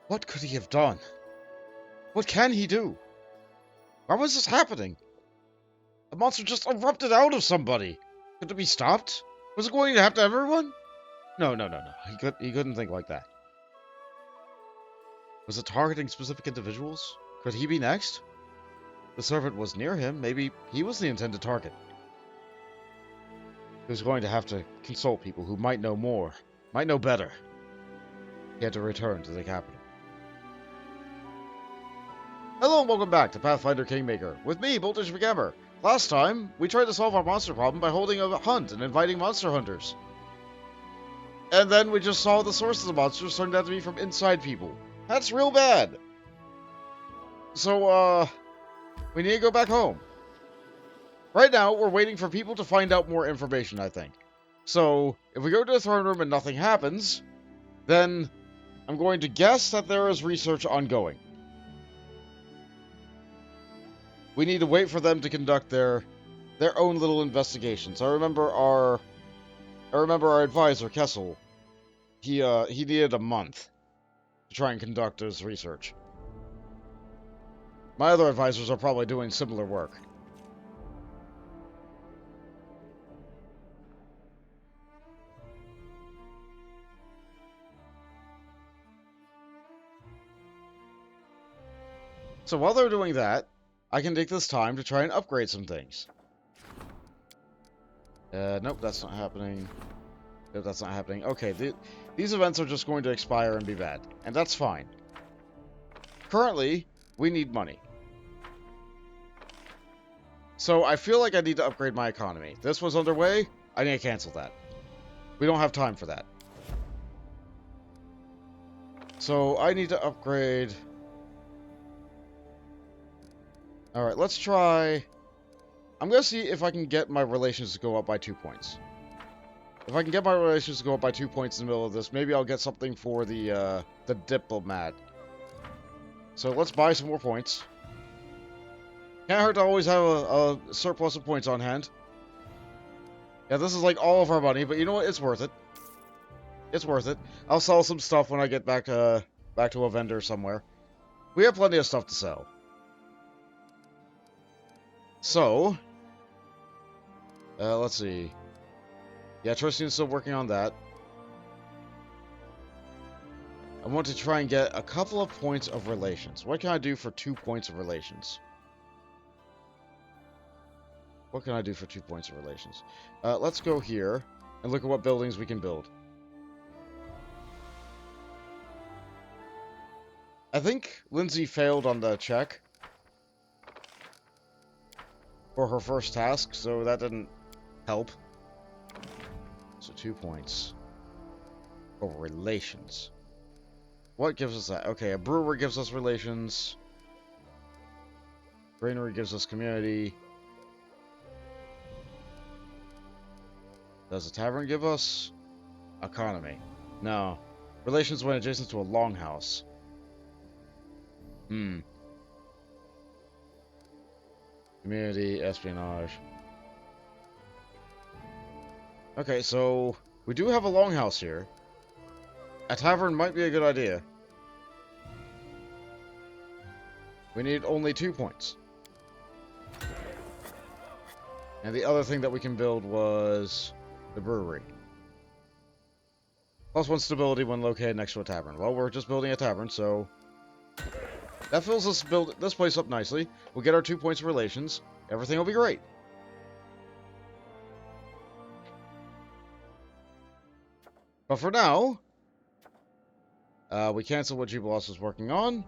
What could he have done? What can he do? Why was this happening? The monster just erupted out of somebody. Could it be stopped? Was it going to happen to everyone? No. He couldn't think like that. Was it targeting specific individuals? Could he be next? The servant was near him. Maybe he was the intended target. He was going to have to consult people who might know more, might know better. He had to return to the capital. Hello and welcome back to Pathfinder Kingmaker, with me, McGammar. Last time, we tried to solve our monster problem by holding a hunt and inviting monster hunters. And then we just saw the source of the monsters turned out to be from inside people. That's real bad. So, we need to go back home. Right now, we're waiting for people to find out more information, I think. So, if we go to the throne room and nothing happens, then I'm going to guess that there is research ongoing. We need to wait for them to conduct their own little investigations. I remember our advisor, Kessel. He needed a month to try and conduct his research. My other advisors are probably doing similar work. So while they're doing that, I can take this time to try and upgrade some things. Nope, that's not happening. Nope, that's not happening. Okay, these events are just going to expire and be bad. And that's fine. Currently, we need money. So I feel like I need to upgrade my economy. This was underway. I need to cancel that. We don't have time for that. So I need to upgrade... Alright, let's try... I'm going to see if I can get my relations to go up by 2 points. If I can get my relations to go up by 2 points in the middle of this, maybe I'll get something for the diplomat. So let's buy some more points. Can't hurt to always have a surplus of points on hand. Yeah, this is like all of our money, but you know what? It's worth it. It's worth it. I'll sell some stuff when I get back to a vendor somewhere. We have plenty of stuff to sell. So, let's see. Yeah, Tristan's still working on that. I want to try and get a couple of points of relations. What can I do for 2 points of relations? What can I do for 2 points of relations? Let's go here and look at what buildings we can build. I think Lindsay failed on the check for her first task, so that didn't help. So 2 points for relations. What gives us that? Okay, a brewery gives us relations. Granary gives us community. Does a tavern give us economy? No. Relations when adjacent to a longhouse. Community, espionage. Okay, so we do have a longhouse here. A tavern might be a good idea. We need only 2 points. And the other thing that we can build was the brewery. +1 stability when located next to a tavern. Well, we're just building a tavern, so that fills this place up nicely. We'll get our 2 points of relations. Everything will be great. But for now, we cancel what Jubilos is working on.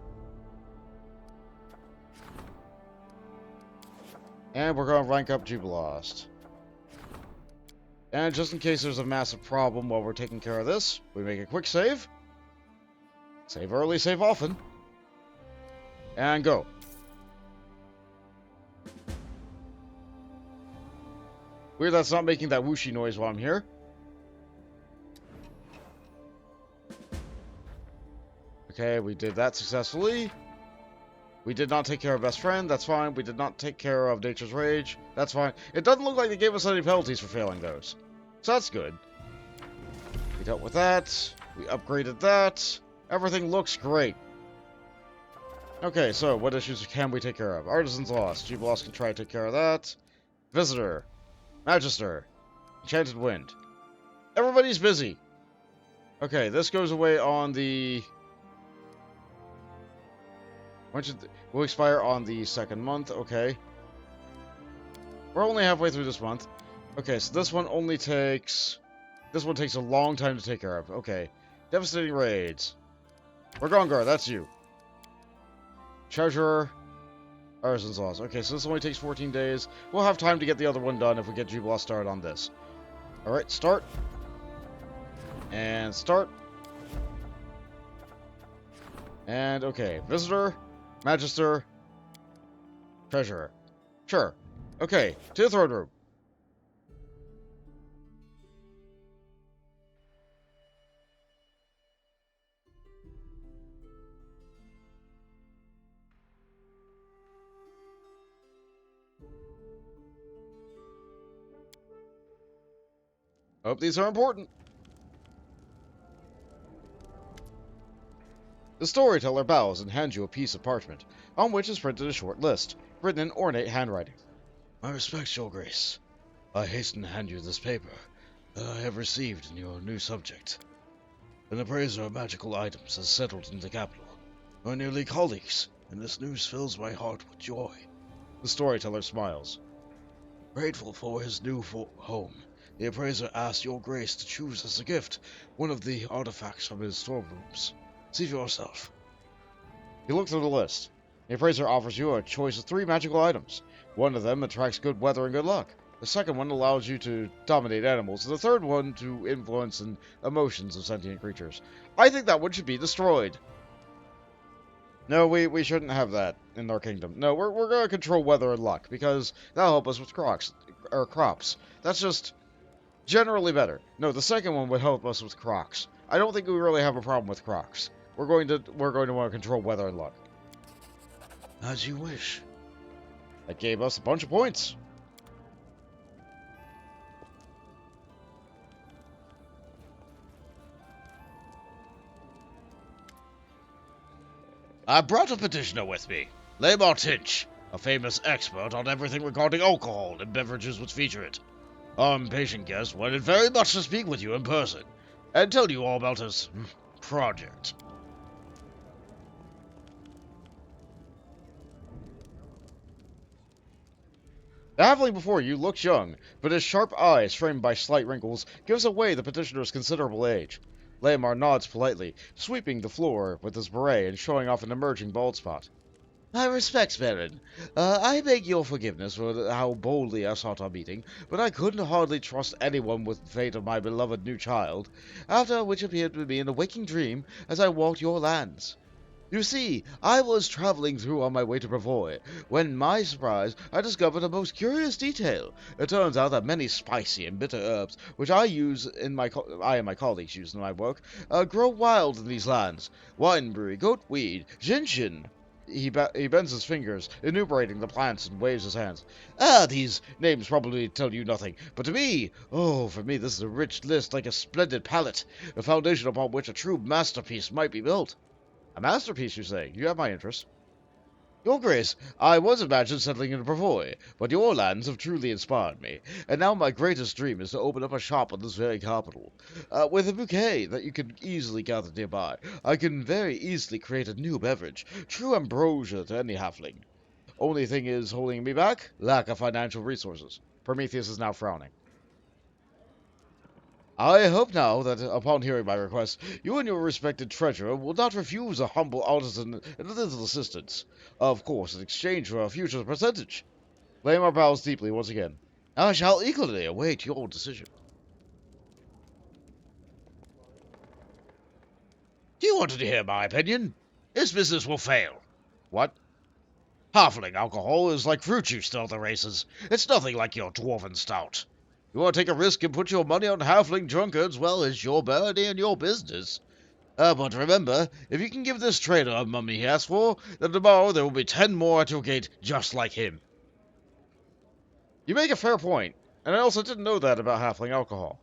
And we're going to rank up Jubilost. And just in case there's a massive problem while we're taking care of this, we make a quick save. Save early, save often. And go. Weird that's not making that whooshy noise while I'm here. Okay, we did that successfully. We did not take care of Best Friend, that's fine. We did not take care of Nature's Rage, that's fine. It doesn't look like they gave us any penalties for failing those. So that's good. We dealt with that. We upgraded that. Everything looks great. Okay, so what issues can we take care of? Artisan's Lost. G-Boss can try to take care of that. Visitor. Magister. Enchanted Wind. Everybody's busy. Okay, this goes away on the... Will expire on the second month. Okay. We're only halfway through this month. Okay, so this one only takes... This one takes a long time to take care of. Okay. Devastating Raids. Ragongar, that's you. Treasurer. Artisan's Lost. Okay, so this only takes 14 days. We'll have time to get the other one done if we get G-Bloss started on this. Alright, start. And start. And, okay. Visitor. Magister. Treasurer. Sure. Okay, to the throne room. Hope these are important. The storyteller bows and hands you a piece of parchment, on which is printed a short list, written in ornate handwriting. My respects, Your Grace. I hasten to hand you this paper that I have received in your new subject. An appraiser of magical items has settled in the capital. We're nearly colleagues, and this news fills my heart with joy. The storyteller smiles. Grateful for his new home, the appraiser asked Your Grace to choose as a gift one of the artifacts from his storerooms. See for yourself. You look through the list. The appraiser offers you a choice of 3 magical items. One of them attracts good weather and good luck. The second one allows you to dominate animals, and the third one to influence and emotions of sentient creatures. I think that one should be destroyed. No, we shouldn't have that in our kingdom. No, we're going to control weather and luck, because that'll help us with crops. That's just generally better. No, the second one would help us with crocs. I don't think we really have a problem with crocs. We're going to want to control weather and luck. As you wish. That gave us a bunch of points. I brought a petitioner with me, Lamar Tinch, a famous expert on everything regarding alcohol and beverages which feature it. Our impatient guest wanted very much to speak with you in person, and tell you all about his project. The halfling before you looks young, but his sharp eyes, framed by slight wrinkles, gives away the petitioner's considerable age. Lamar nods politely, sweeping the floor with his beret and showing off an emerging bald spot. My respects, Baron. I beg your forgiveness for how boldly I sought our meeting, but I couldn't hardly trust anyone with the fate of my beloved new child, after which appeared to me in a waking dream as I walked your lands. You see, I was traveling through on my way to Brevoy, when, my surprise, I discovered a most curious detail. It turns out that many spicy and bitter herbs, which I and my colleagues use in my work, grow wild in these lands. Wineberry, goatweed, gentian. He bends his fingers, enumerating the plants and waves his hands. These names probably tell you nothing, but to me, for me this is a rich list like a splendid palette, the foundation upon which a true masterpiece might be built. A masterpiece, you say? You have my interest. Your Grace, I was imagined settling in Brevoy, but your lands have truly inspired me, and now my greatest dream is to open up a shop in this very capital. With a bouquet that you can easily gather nearby, I can very easily create a new beverage, true ambrosia to any halfling. Only thing is holding me back? Lack of financial resources. Prometheus is now frowning. I hope now that, upon hearing my request, you and your respected treasurer will not refuse a humble artisan a little assistance. Of course, in exchange for a future percentage. Lamar bows deeply once again. I shall eagerly await your decision. Do you want to hear my opinion? This business will fail. What? Halfling alcohol is like fruit juice to other races. It's nothing like your dwarven stout. You want to take a risk and put your money on halfling drunkards, well, it's your birdie and your business. But remember, if you can give this trader a mummy he asked for, then tomorrow there will be 10 more at your gate just like him. You make a fair point, and I also didn't know that about halfling alcohol.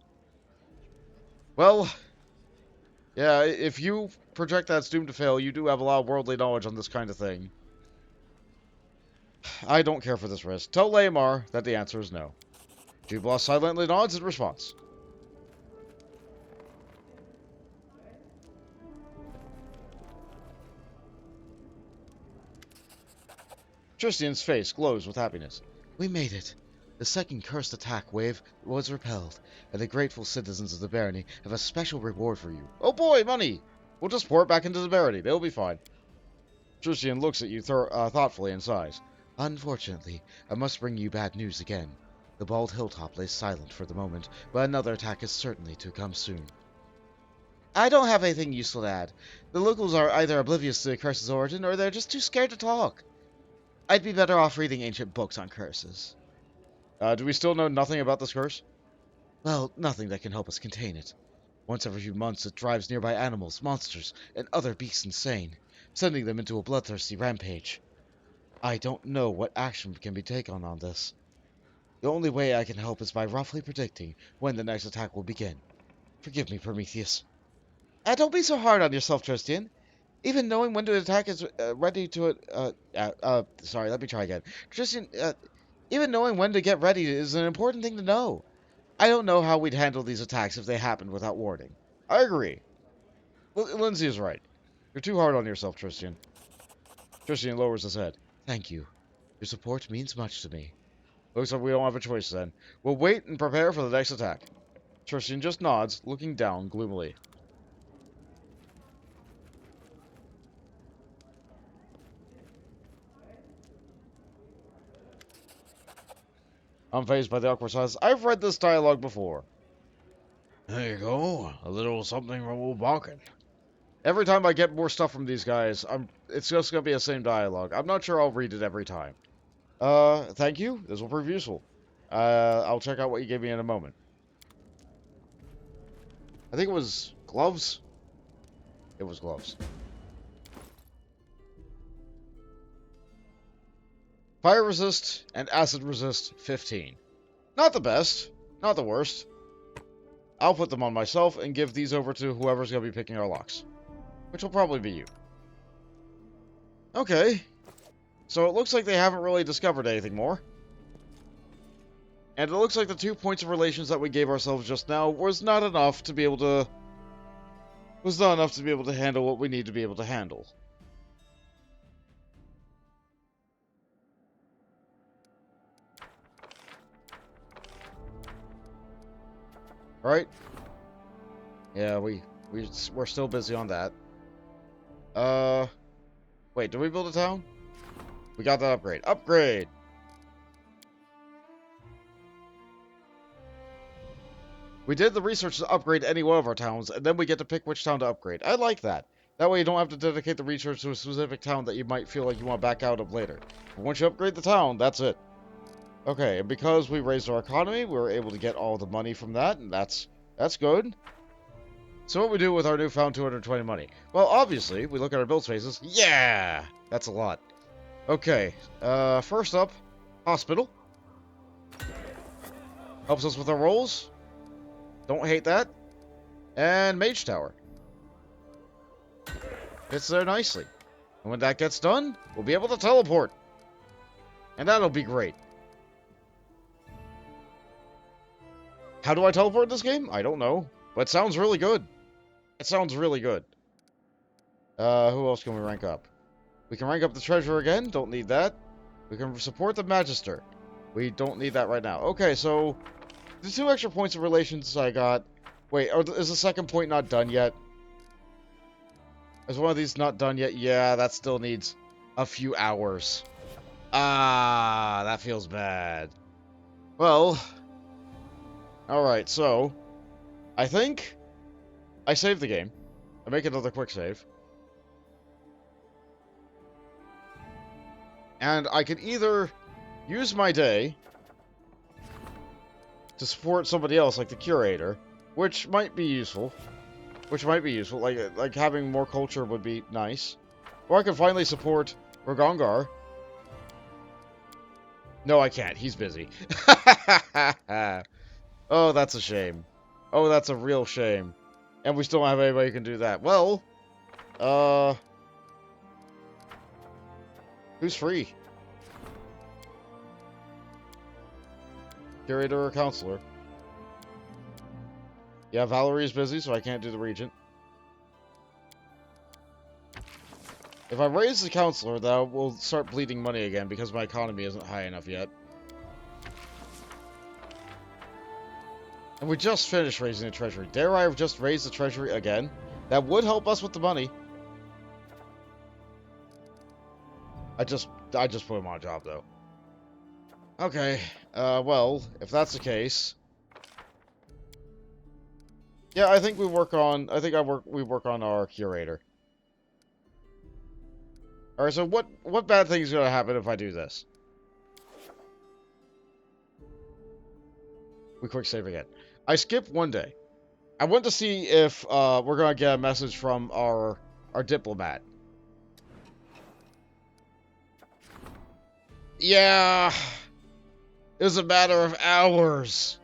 Well, yeah, if you project that's doomed to fail, you do have a lot of worldly knowledge on this kind of thing. I don't care for this risk. Tell Lamar that the answer is no. Jublos silently nods in response. Tristian's face glows with happiness. We made it. The second cursed attack wave was repelled, and the grateful citizens of the barony have a special reward for you. Oh boy, money! We'll just pour it back into the barony. They'll be fine. Tristian looks at you thoughtfully and sighs. Unfortunately, I must bring you bad news again. The bald hilltop lays silent for the moment, but another attack is certainly to come soon. I don't have anything useful to add. The locals are either oblivious to the curse's origin, or they're just too scared to talk. I'd be better off reading ancient books on curses. Do we still know nothing about this curse? Well, nothing that can help us contain it. Once every few months, it drives nearby animals, monsters, and other beasts insane, sending them into a bloodthirsty rampage. I don't know what action can be taken on this. The only way I can help is by roughly predicting when the next attack will begin. Forgive me, Prometheus. Don't be so hard on yourself, Tristian. Even knowing when to attack is ready to... sorry, let me try again. Tristian, even knowing when to get ready is an important thing to know. I don't know how we'd handle these attacks if they happened without warning. I agree. Lindsay is right. You're too hard on yourself, Tristian. Tristian lowers his head. Thank you. Your support means much to me. Looks like we don't have a choice then. We'll wait and prepare for the next attack. Tristian just nods, looking down gloomily. Unfazed by the awkward silence. I've read this dialogue before. There you go. A little something from old Balkan. Every time I get more stuff from these guys, it's just gonna be the same dialogue. I'm not sure I'll read it every time. Thank you. This will prove useful. I'll check out what you gave me in a moment. I think it was gloves. It was gloves. Fire resist and acid resist 15. Not the best, not the worst. I'll put them on myself and give these over to whoever's going to be picking our locks. Which will probably be you. Okay. So it looks like they haven't really discovered anything more. And it looks like the 2 points of relations that we gave ourselves just now was not enough to be able to... handle what we need to be able to handle. Right? Yeah, we're still busy on that. Wait, did we build a town? We got that upgrade. Upgrade! We did the research to upgrade any one of our towns, and then we get to pick which town to upgrade. I like that. That way you don't have to dedicate the research to a specific town that you might feel like you want to back out of later. But once you upgrade the town, that's it. Okay, and because we raised our economy, we were able to get all the money from that, and that's good. So what we do with our newfound 220 money? Well, obviously, we look at our build spaces. Yeah! That's a lot. Okay, first up, hospital. Helps us with our rolls. Don't hate that. And mage tower. Fits there nicely. And when that gets done, we'll be able to teleport. And that'll be great. How do I teleport in this game? I don't know. But it sounds really good. It sounds really good. Who else can we rank up? We can rank up the treasurer again. Don't need that. We can support the magister. We don't need that right now. Okay, so... the 2 extra points of relations I got... Wait, is the second point not done yet? Is one of these not done yet? Yeah, that still needs a few hours. Ah, that feels bad. Well... alright, so... I think... I save the game. I make another quick save. And I could either use my day to support somebody else, like the curator, which might be useful. Like having more culture would be nice. Or I can finally support Ragongar. No, I can't. He's busy. Oh, that's a shame. Oh, that's a real shame. And we still don't have anybody who can do that. Well, Uh, who's free? Curator or counselor? Yeah, Valerie's busy, so I can't do the regent. If I raise the counselor, that will start bleeding money again because my economy isn't high enough yet. And we just finished raising the treasury. Dare I have just raised the treasury again? That would help us with the money. I just put him on a job though. Okay. Well, if that's the case, yeah, I think we work on. We work on our curator. All right. So what bad thing is gonna happen if I do this? We quick save again. I skipped one day. I went to see if we're gonna get a message from our diplomat. Yeah, it was a matter of hours.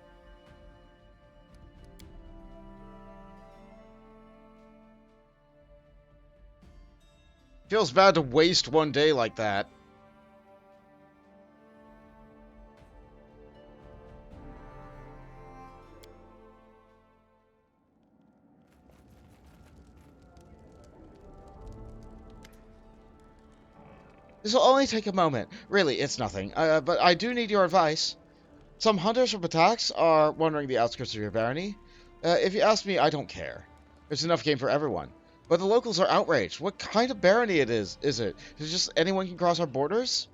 Feels bad to waste one day like that. This will only take a moment. Really, it's nothing. But I do need your advice. Some hunters from attacks are wandering the outskirts of your barony. If you ask me, I don't care. There's enough game for everyone. But the locals are outraged. What kind of barony is it? Is it just anyone can cross our borders?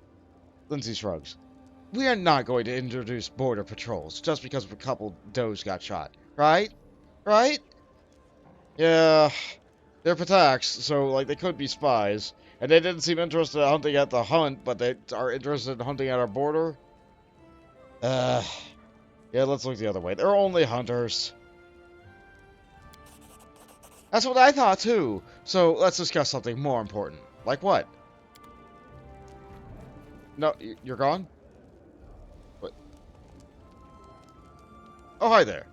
Lindsay shrugs. We are not going to introduce border patrols just because a couple does got shot. Right? Right? Yeah. They're attacks, so, like, they could be spies. And they didn't seem interested in hunting at the hunt, but they are interested in hunting at our border. Yeah, let's look the other way. They're only hunters. That's what I thought, too. So, let's discuss something more important. Like what? No, you're gone? What? Oh, hi there.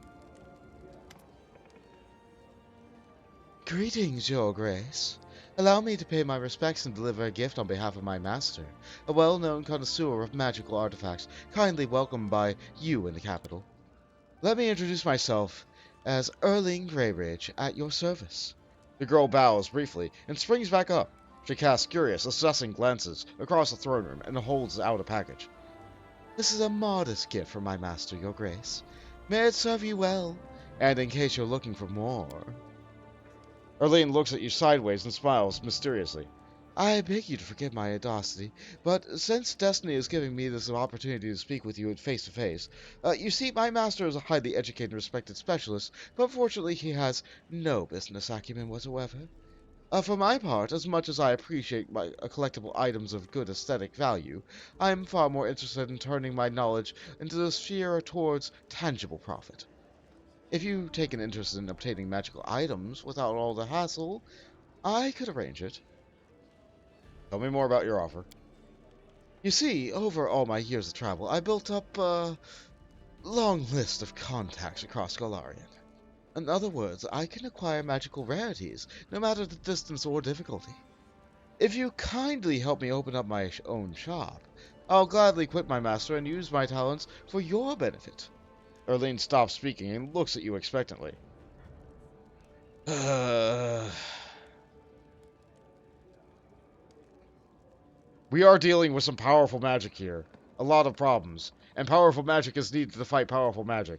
Greetings, Your Grace. Allow me to pay my respects and deliver a gift on behalf of my master, a well-known connoisseur of magical artifacts, kindly welcomed by you in the capital. Let me introduce myself as Erling Greyridge at your service. The girl bows briefly and springs back up. She casts curious, assessing glances across the throne room and holds out a package. This is a modest gift from my master, Your Grace. May it serve you well, and in case you're looking for more... Erling looks at you sideways and smiles mysteriously. I beg you to forgive my audacity, but since destiny is giving me this opportunity to speak with you face to face, you see, my master is a highly educated and respected specialist, but unfortunately he has no business acumen whatsoever. For my part, as much as I appreciate my collectible items of good aesthetic value, I am far more interested in turning my knowledge into the sphere towards tangible profit. If you take an interest in obtaining magical items without all the hassle, I could arrange it. Tell me more about your offer. You see, over all my years of travel, I built up a long list of contacts across Golarion. In other words, I can acquire magical rarities, no matter the distance or difficulty. If you kindly help me open up my own shop, I'll gladly quit my master and use my talents for your benefit. Erling stops speaking and looks at you expectantly. We are dealing with some powerful magic here. A lot of problems. And powerful magic is needed to fight powerful magic.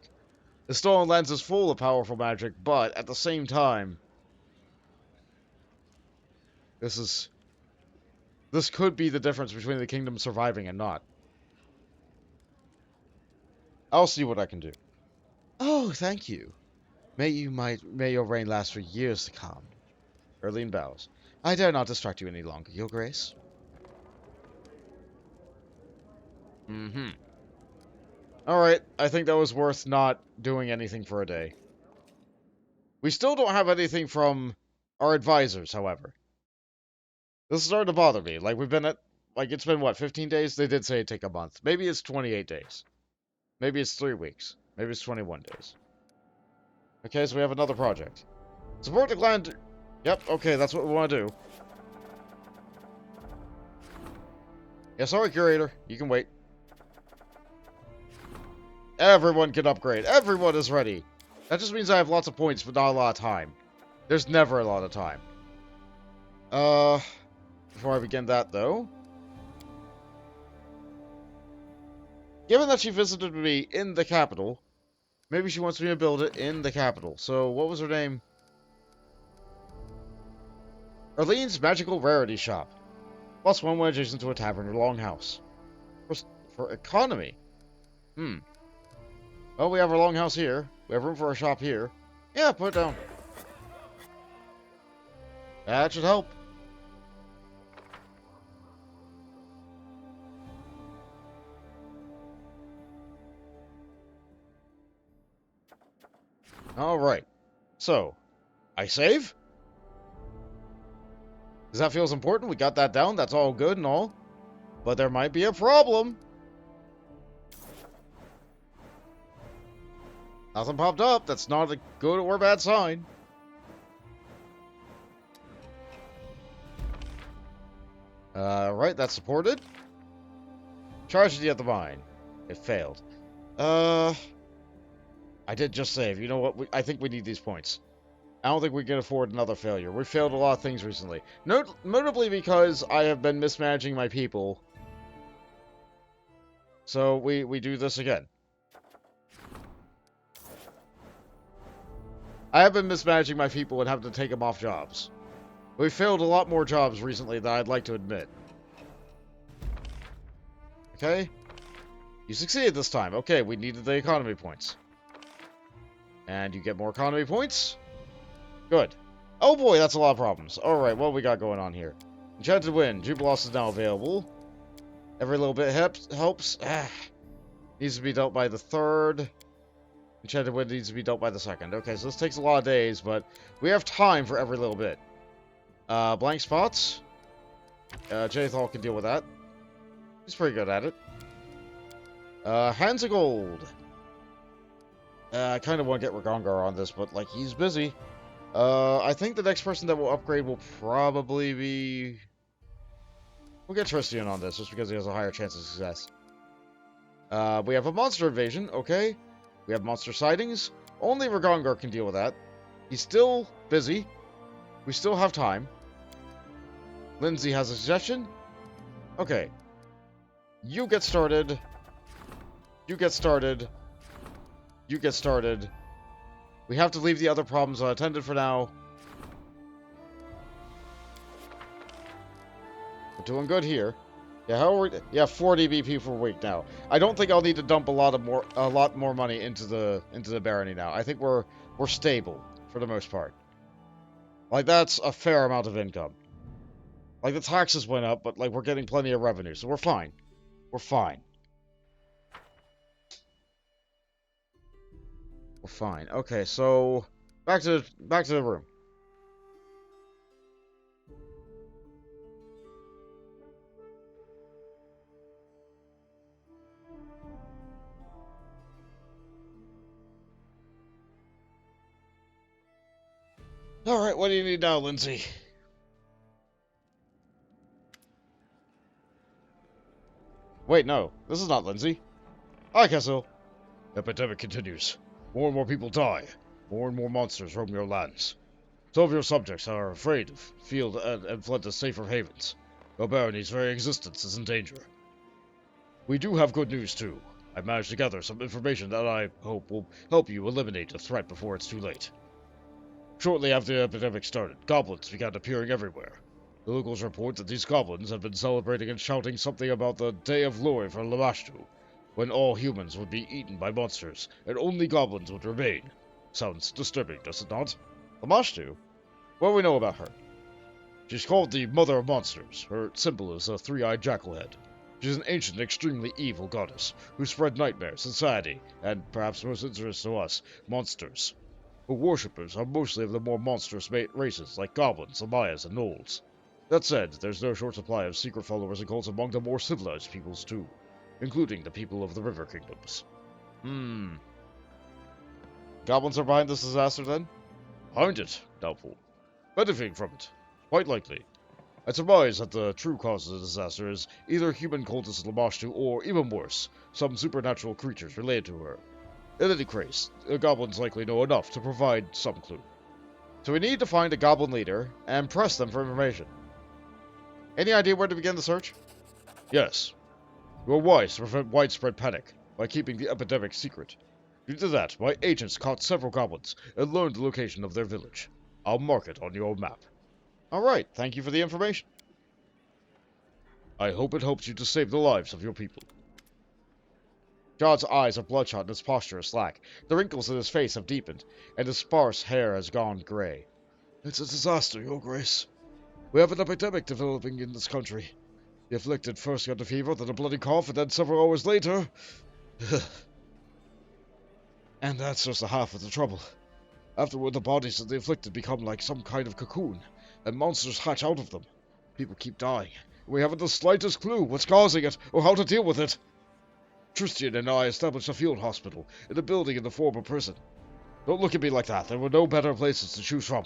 The Stolen Lens is full of powerful magic, but at the same time... This could be the difference between the kingdom surviving and not. I'll see what I can do. Oh, thank you. May your reign last for years to come. Erling bows. I dare not distract you any longer, Your Grace. Mm-hmm. Alright, I think that was worth not doing anything for a day. We still don't have anything from our advisors, however. This is starting to bother me. Like, it's been, what, 15 days? They did say it'd take a month. Maybe it's 28 days. Maybe it's 3 weeks. Maybe it's 21 days. Okay, so we have another project. Support the clan... Yep, okay, that's what we want to do. Yeah, sorry, Curator. You can wait. Everyone can upgrade. Everyone is ready. That just means I have lots of points, but not a lot of time. There's never a lot of time. Before I begin that, though... Given that she visited me in the capital, maybe she wants me to build it in the capital. So, what was her name? Arlene's Magical Rarity Shop. +1 when adjacent to a tavern or longhouse. For economy. Well, we have our longhouse here. We have room for a shop here. Yeah, put it down. That should help. Alright. So, I save? Because that feels important. We got that down. That's all good and all. But there might be a problem. Nothing popped up. That's not a good or bad sign. Right, that's supported. Tragedy at the mine. It failed. I did just save. You know what? I think we need these points. I don't think we can afford another failure. We failed a lot of things recently. Notably because I have been mismanaging my people. So we do this again. I have been mismanaging my people and having to take them off jobs. We failed a lot more jobs recently than I'd like to admit. Okay? You succeeded this time. Okay, we needed the economy points. And you get more economy points? Good. Oh boy, that's a lot of problems. Alright, what we got going on here? Enchanted Wind. Jubilos is now available. Every little bit helps. Needs to be dealt by the 3rd. Enchanted Wind needs to be dealt by the 2nd. Okay, so this takes a lot of days, but we have time for every little bit. Blank spots. Jaythal can deal with that. He's pretty good at it. Hands of Gold. I kind of want to get Ragongar on this, but, like, he's busy. I think the next person that will upgrade will probably be... We'll get Tristian on this, just because he has a higher chance of success. We have a monster invasion, okay. We have monster sightings. Only Ragongar can deal with that. He's still busy. We still have time. Lindsay has a suggestion. Okay. You get started. You get started. You get started. We have to leave the other problems unattended for now. We're doing good here. Yeah, how are we? Yeah, 40 BP per week now. I don't think I'll need to dump a lot more money into the barony now. I think we're stable for the most part. Like, that's a fair amount of income. Like, the taxes went up, but like we're getting plenty of revenue, so we're fine. We're fine. We're fine. Okay, so back to the room. Alright, what do you need now, Lindsay? Wait, no. This is not Lindsay. Hi, Cassil. The epidemic continues. More and more people die. More and more monsters roam your lands. Some of your subjects are afraid of field and fled to safer havens. Your barony's very existence is in danger. We do have good news, too. I've managed to gather some information that I hope will help you eliminate the threat before it's too late. Shortly after the epidemic started, goblins began appearing everywhere. The locals report that these goblins have been celebrating and shouting something about the Day of Glory for Lamashtu, when all humans would be eaten by monsters, and only goblins would remain. Sounds disturbing, does it not? Lamashtu? What do we know about her? She's called the Mother of Monsters. Her symbol is a three-eyed jackal head. She's an ancient, extremely evil goddess, who spread nightmares, anxiety, and, perhaps most interesting to us, monsters. Her worshippers are mostly of the more monstrous races, like goblins, Amayas, and gnolls. That said, there's no short supply of secret followers and cults among the more civilized peoples, too, including the people of the River Kingdoms. Goblins are behind this disaster, then? Behind it? Doubtful. benefiting from it. Quite likely. I surmise that the true cause of the disaster is either human cultist Lamashtu or, even worse, some supernatural creatures related to her. In any case, the goblins likely know enough to provide some clue. So we need to find a goblin leader and press them for information. Any idea where to begin the search? Yes. You are wise to prevent widespread panic by keeping the epidemic secret. Due to that, my agents caught several goblins and learned the location of their village. I'll mark it on your map. Alright, thank you for the information. I hope it helps you to save the lives of your people. John's eyes are bloodshot and his posture is slack. The wrinkles in his face have deepened, and his sparse hair has gone gray. It's a disaster, Your Grace. We have an epidemic developing in this country. The afflicted first got a fever, then a bloody cough, and then several hours later... And that's just the half of the trouble. Afterward, the bodies of the afflicted become like some kind of cocoon, and monsters hatch out of them. People keep dying. We haven't the slightest clue what's causing it, or how to deal with it. Tristan and I established a field hospital in a building in the former prison. Don't look at me like that. There were no better places to choose from.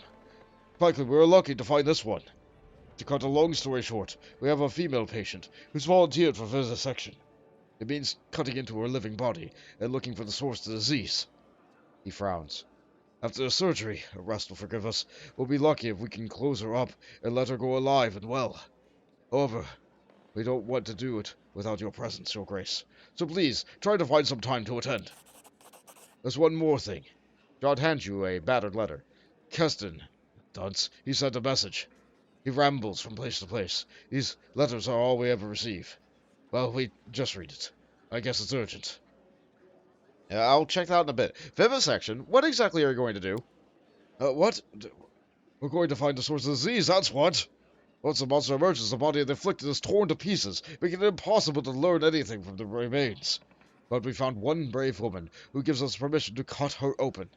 Frankly, we were lucky to find this one. To cut a long story short, we have a female patient who's volunteered for vivisection. It means cutting into her living body and looking for the source of the disease. He frowns. After the surgery, Rust will forgive us, we'll be lucky if we can close her up and let her go alive and well. However, we don't want to do it without your presence, Your Grace. So please, try to find some time to attend. There's one more thing. John hands you a battered letter. Keston, dunce, he sent a message. He rambles from place to place. These letters are all we ever receive. Well, we just read it. I guess it's urgent. Yeah, I'll check that out in a bit. Vivisection? What exactly are you going to do? What? We're going to find the source of the disease, that's what! Once the monster emerges, the body of the afflicted is torn to pieces, making it impossible to learn anything from the remains. But we found one brave woman who gives us permission to cut her open.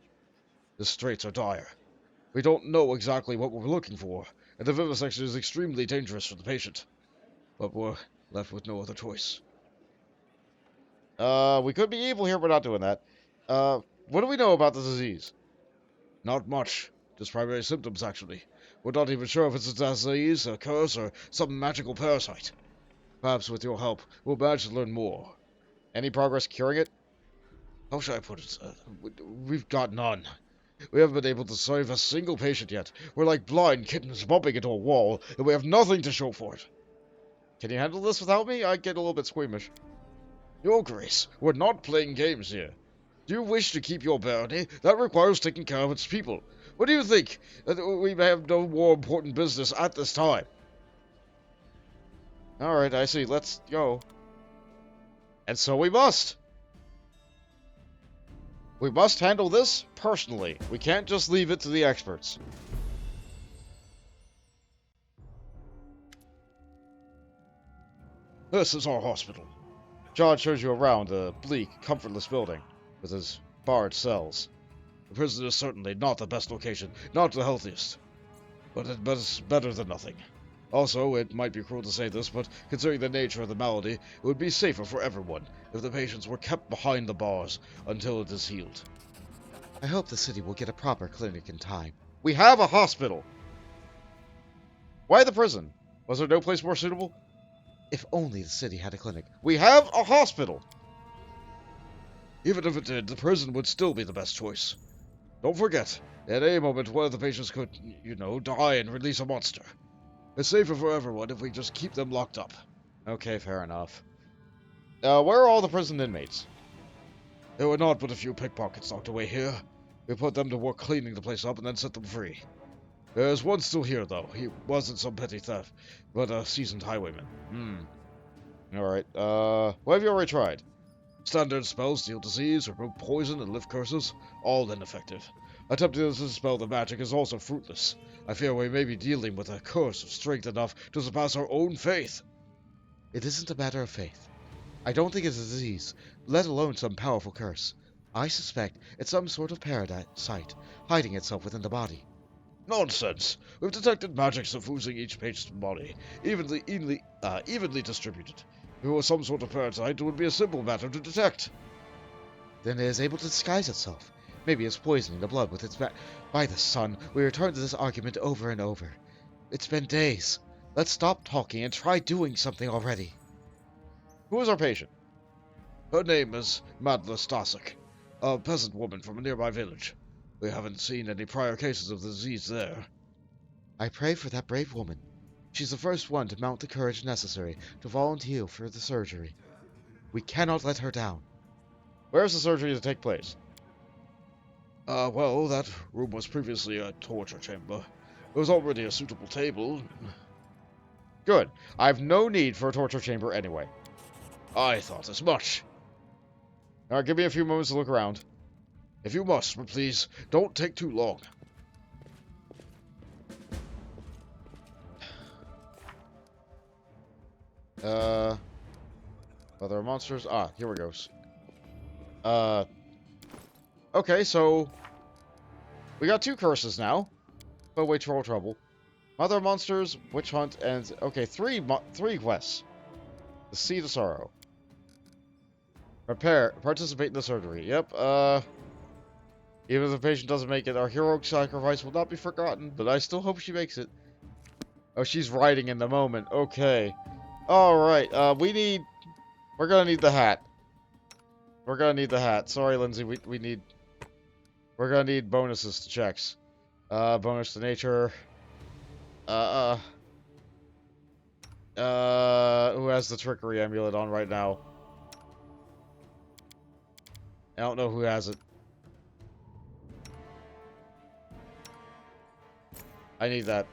The straits are dire. We don't know exactly what we're looking for, and the vivisection is extremely dangerous for the patient. But we're left with no other choice. We could be evil here, but not doing that. What do we know about the disease? Not much. Just primary symptoms, actually. We're not even sure if it's a disease, a curse, or some magical parasite. Perhaps with your help, we'll manage to learn more. Any progress curing it? How should I put it? We've got none. We haven't been able to save a single patient yet. We're like blind kittens bumping into a wall, and we have nothing to show for it. Can you handle this without me? I get a little bit squeamish. Your Grace, we're not playing games here. Do you wish to keep your barony? That requires taking care of its people. What do you think? We may have no more important business at this time. Alright, I see. Let's go. And so we must. We must handle this personally. We can't just leave it to the experts. This is our hospital. John shows you around the bleak, comfortless building with his barred cells. The prison is certainly not the best location, not the healthiest. But it's better than nothing. Also, it might be cruel to say this, but considering the nature of the malady, it would be safer for everyone if the patients were kept behind the bars until it is healed. I hope the city will get a proper clinic in time. We have a hospital! Why the prison? Was there no place more suitable? If only the city had a clinic. We have a hospital! Even if it did, the prison would still be the best choice. Don't forget, at any moment one of the patients could, die and release a monster. It's safer for everyone if we just keep them locked up. Okay, fair enough. Where are all the prison inmates? There were not but a few pickpockets locked away here. We put them to work cleaning the place up and then set them free. There's one still here, though. He wasn't some petty theft, but a seasoned highwayman. Alright, what have you already tried? Standard spells deal disease, remove poison, and lift curses. All ineffective. Attempting to dispel the magic is also fruitless. I fear we may be dealing with a curse of strength enough to surpass our own faith. It isn't a matter of faith. I don't think it's a disease, let alone some powerful curse. I suspect it's some sort of parasite, hiding itself within the body. Nonsense! We've detected magic suffusing each patient's body, evenly distributed. If it was some sort of parasite, it would be a simple matter to detect. Then it is able to disguise itself. Maybe it's poisoning the blood with its By the sun, we return to this argument over and over. It's been days. Let's stop talking and try doing something already. Who is our patient? Her name is Madla Stasek, a peasant woman from a nearby village. We haven't seen any prior cases of the disease there. I pray for that brave woman. She's the first one to mount the courage necessary to volunteer for the surgery. We cannot let her down. Where's the surgery to take place? Well, that room was previously a torture chamber. There was already a suitable table. Good. I've no need for a torture chamber anyway. I thought as much. Alright, give me a few moments to look around. If you must, but please, don't take too long. Other monsters? Ah, here we go. Okay, so we got 2 curses now. But wait, troll trouble. Mother monsters, witch hunt, and okay, 3 quests. The Seed of Sorrow. Participate in the surgery. Yep. Even if the patient doesn't make it, our heroic sacrifice will not be forgotten. But I still hope she makes it. Oh, she's writing in the moment. Okay. All right. We're gonna need the hat. We're gonna need the hat. Sorry, Lindsay. We're gonna need bonuses to checks. Bonus to nature. Who has the trickery amulet on right now? I don't know who has it. I need that.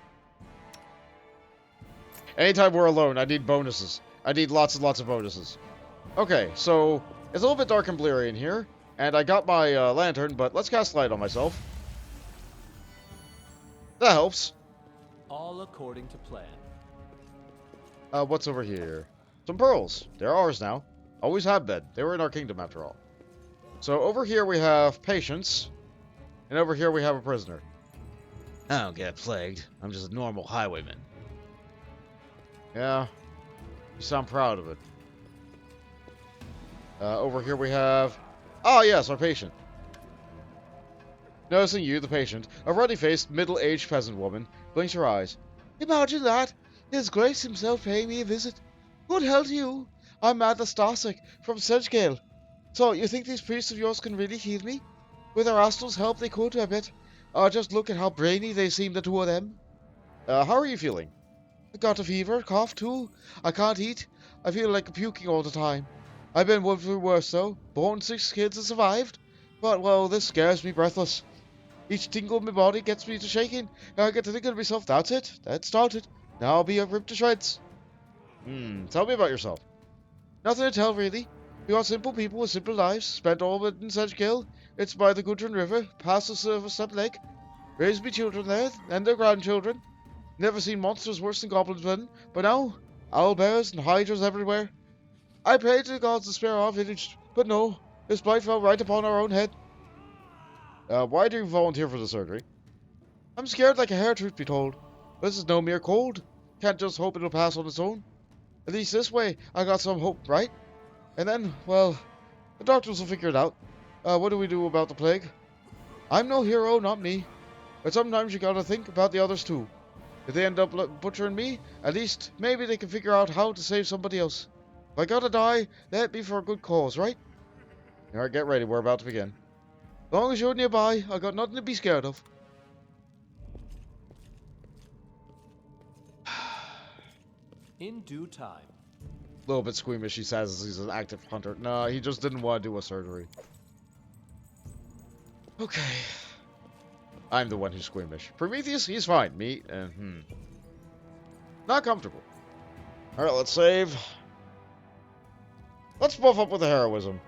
Anytime we're alone, I need bonuses. I need lots and lots of bonuses. Okay, so it's a little bit dark and bleary in here, and I got my lantern, but let's cast light on myself. That helps. All according to plan. What's over here? Some pearls. They're ours now. Always have been. They were in our kingdom after all. So over here we have patience, and over here we have a prisoner. I don't get plagued. I'm just a normal highwayman. Yeah, you sound proud of it. Over here we have... Oh yes, our patient. Noticing you, the patient, a ruddy-faced, middle-aged peasant woman, blinks her eyes. Imagine that! His Grace himself paying me a visit. Good hell to you! I'm Madla Stasek from Sedgegale. So, you think these priests of yours can really heal me? With Arastal's help, they could, I bet. Just look at how brainy they seem, the 2 of them. How are you feeling? I got a fever, cough too. I can't eat. I feel like puking all the time. I've been one through worse, though. Born 6 kids and survived. But, well, this scares me breathless. Each tingle in my body gets me to shaking, and I get to thinking to myself, that's it. That started. Now I'll be ripped to shreds. Tell me about yourself. Nothing to tell, really. We are simple people with simple lives. Spent all of it in Sedgekill. It's by the Gudrun River, past the Silver Step Lake. Raised me children there, and their grandchildren. Never seen monsters worse than goblins then, but now, owlbears and hydras everywhere. I prayed to the gods to spare our village, but no, this blight fell right upon our own head. Why do you volunteer for the surgery? I'm scared like a hare, truth be told. This is no mere cold. Can't just hope it'll pass on its own. At least this way, I got some hope, right? And then, well, the doctors will figure it out. What do we do about the plague? I'm no hero, not me. But sometimes you gotta think about the others too. If they end up butchering me, at least maybe they can figure out how to save somebody else. If I gotta die, let it be for a good cause, right? Alright, get ready. We're about to begin. As long as you're nearby, I got nothing to be scared of. In due time. A little bit squeamish, he says he's an active hunter. No, he just didn't want to do a surgery. Okay. I'm the one who's squeamish. Prometheus, he's fine. Me, not comfortable. Alright, let's save. Let's buff up with the heroism.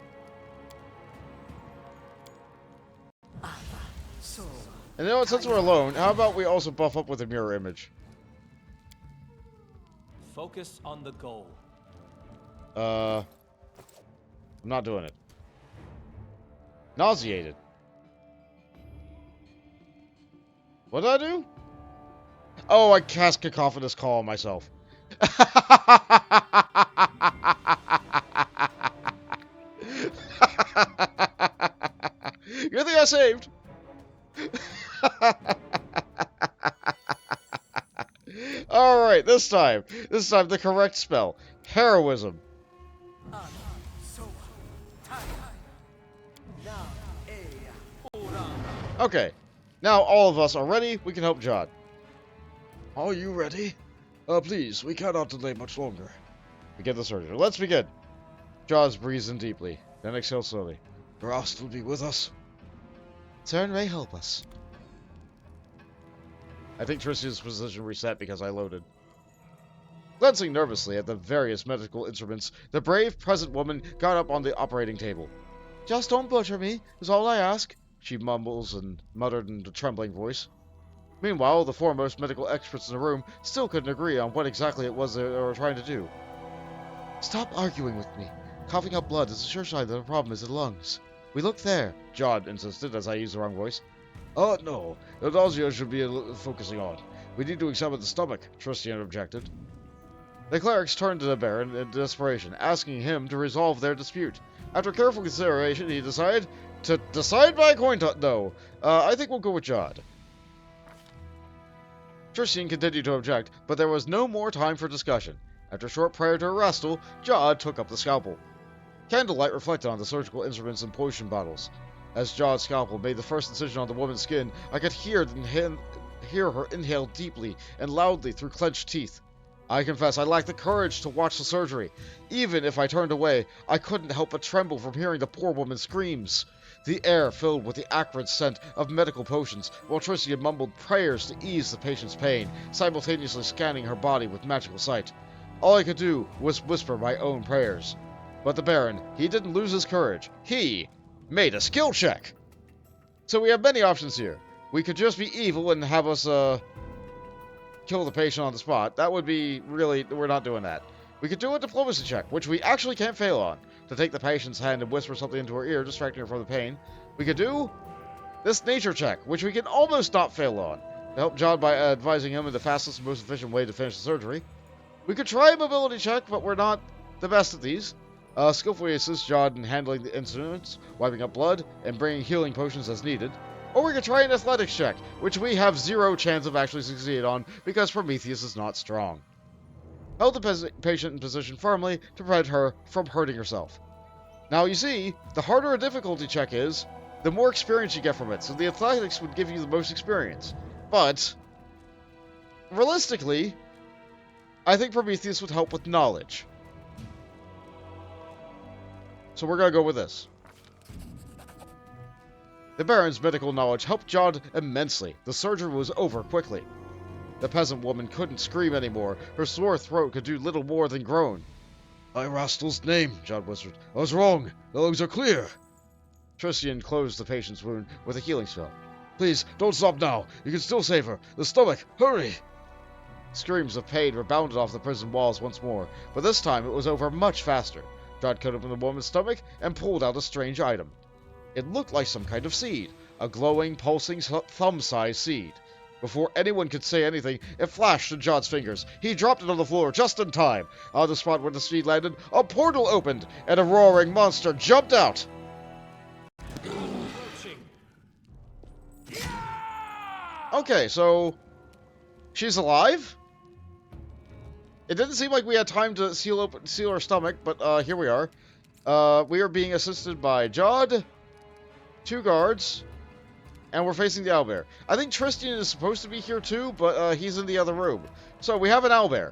And you know what, since we're alone, how about we also buff up with a mirror image? Focus on the goal. I'm not doing it. Nauseated. What did I do? Oh, I cast Cacophonous Call on myself. You think got saved! Alright, this time. This time, the correct spell. Heroism. Okay. Now all of us are ready. We can help Jod. Are you ready? Please, we cannot delay much longer. Begin the surgery. Let's begin. Jaws breathes in deeply, then exhales slowly. Rost will be with us. Cern may help us. I think Tristan's position reset because I loaded. Glancing nervously at the various medical instruments, the brave present woman got up on the operating table. Just don't butcher me, is all I ask. She mumbles and muttered in a trembling voice. Meanwhile, the foremost medical experts in the room still couldn't agree on what exactly it was they were trying to do. Stop arguing with me. Coughing up blood is a sure sign that the problem is the lungs. We look there. Jod insisted as I used the wrong voice. No. The nausea should be focusing on. We need to examine the stomach, Tristan objected. The clerics turned to the Baron in desperation, asking him to resolve their dispute. After careful consideration, he decided to decide by coin toss. No, I think we'll go with Jod. Tristan continued to object, but there was no more time for discussion. After a short prayer to Erastil, Jod took up the scalpel. Candlelight reflected on the surgical instruments and potion bottles. As Jod's scalpel made the first incision on the woman's skin, I could hear her inhale deeply and loudly through clenched teeth. I confess I lacked the courage to watch the surgery. Even if I turned away, I couldn't help but tremble from hearing the poor woman's screams. The air filled with the acrid scent of medical potions, while Tricia mumbled prayers to ease the patient's pain, simultaneously scanning her body with magical sight. All I could do was whisper my own prayers. But the Baron, he didn't lose his courage. He made a skill check! So we have many options here. We could just be evil and have us, kill the patient on the spot. That would be really... we're not doing that. We could do a diplomacy check, which we actually can't fail on, to take the patient's hand and whisper something into her ear, distracting her from the pain. We could do this nature check, which we can almost not fail on, to help John by advising him in the fastest and most efficient way to finish the surgery. We could try a mobility check, but we're not the best at these. Skillfully assist John in handling the instruments, wiping up blood, and bringing healing potions as needed. Or we could try an athletics check, which we have 0 chance of actually succeeding on, because Prometheus is not strong. Held the patient in position firmly to prevent her from hurting herself. Now you see, the harder a difficulty check is, the more experience you get from it, so the athletics would give you the most experience. But, realistically, I think Prometheus would help with knowledge. So we're gonna go with this. The Baron's medical knowledge helped John immensely. The surgery was over quickly. The peasant woman couldn't scream anymore. Her sore throat could do little more than groan. By Rastal's name, John whispered. I was wrong. The lungs are clear. Tristian closed the patient's wound with a healing spell. Please, don't stop now. You can still save her. The stomach, hurry! Screams of pain rebounded off the prison walls once more, but this time it was over much faster. John cut open the woman's stomach and pulled out a strange item. It looked like some kind of seed, a glowing, pulsing, thumb-sized seed. Before anyone could say anything, it flashed in John's fingers. He dropped it on the floor just in time. On the spot where the seed landed, a portal opened, and a roaring monster jumped out. Okay, so she's alive? It didn't seem like we had time to seal her stomach, but here we are. We are being assisted by Jod, 2 guards, and we're facing the owlbear. I think Tristan is supposed to be here too, but he's in the other room. So we have an owlbear.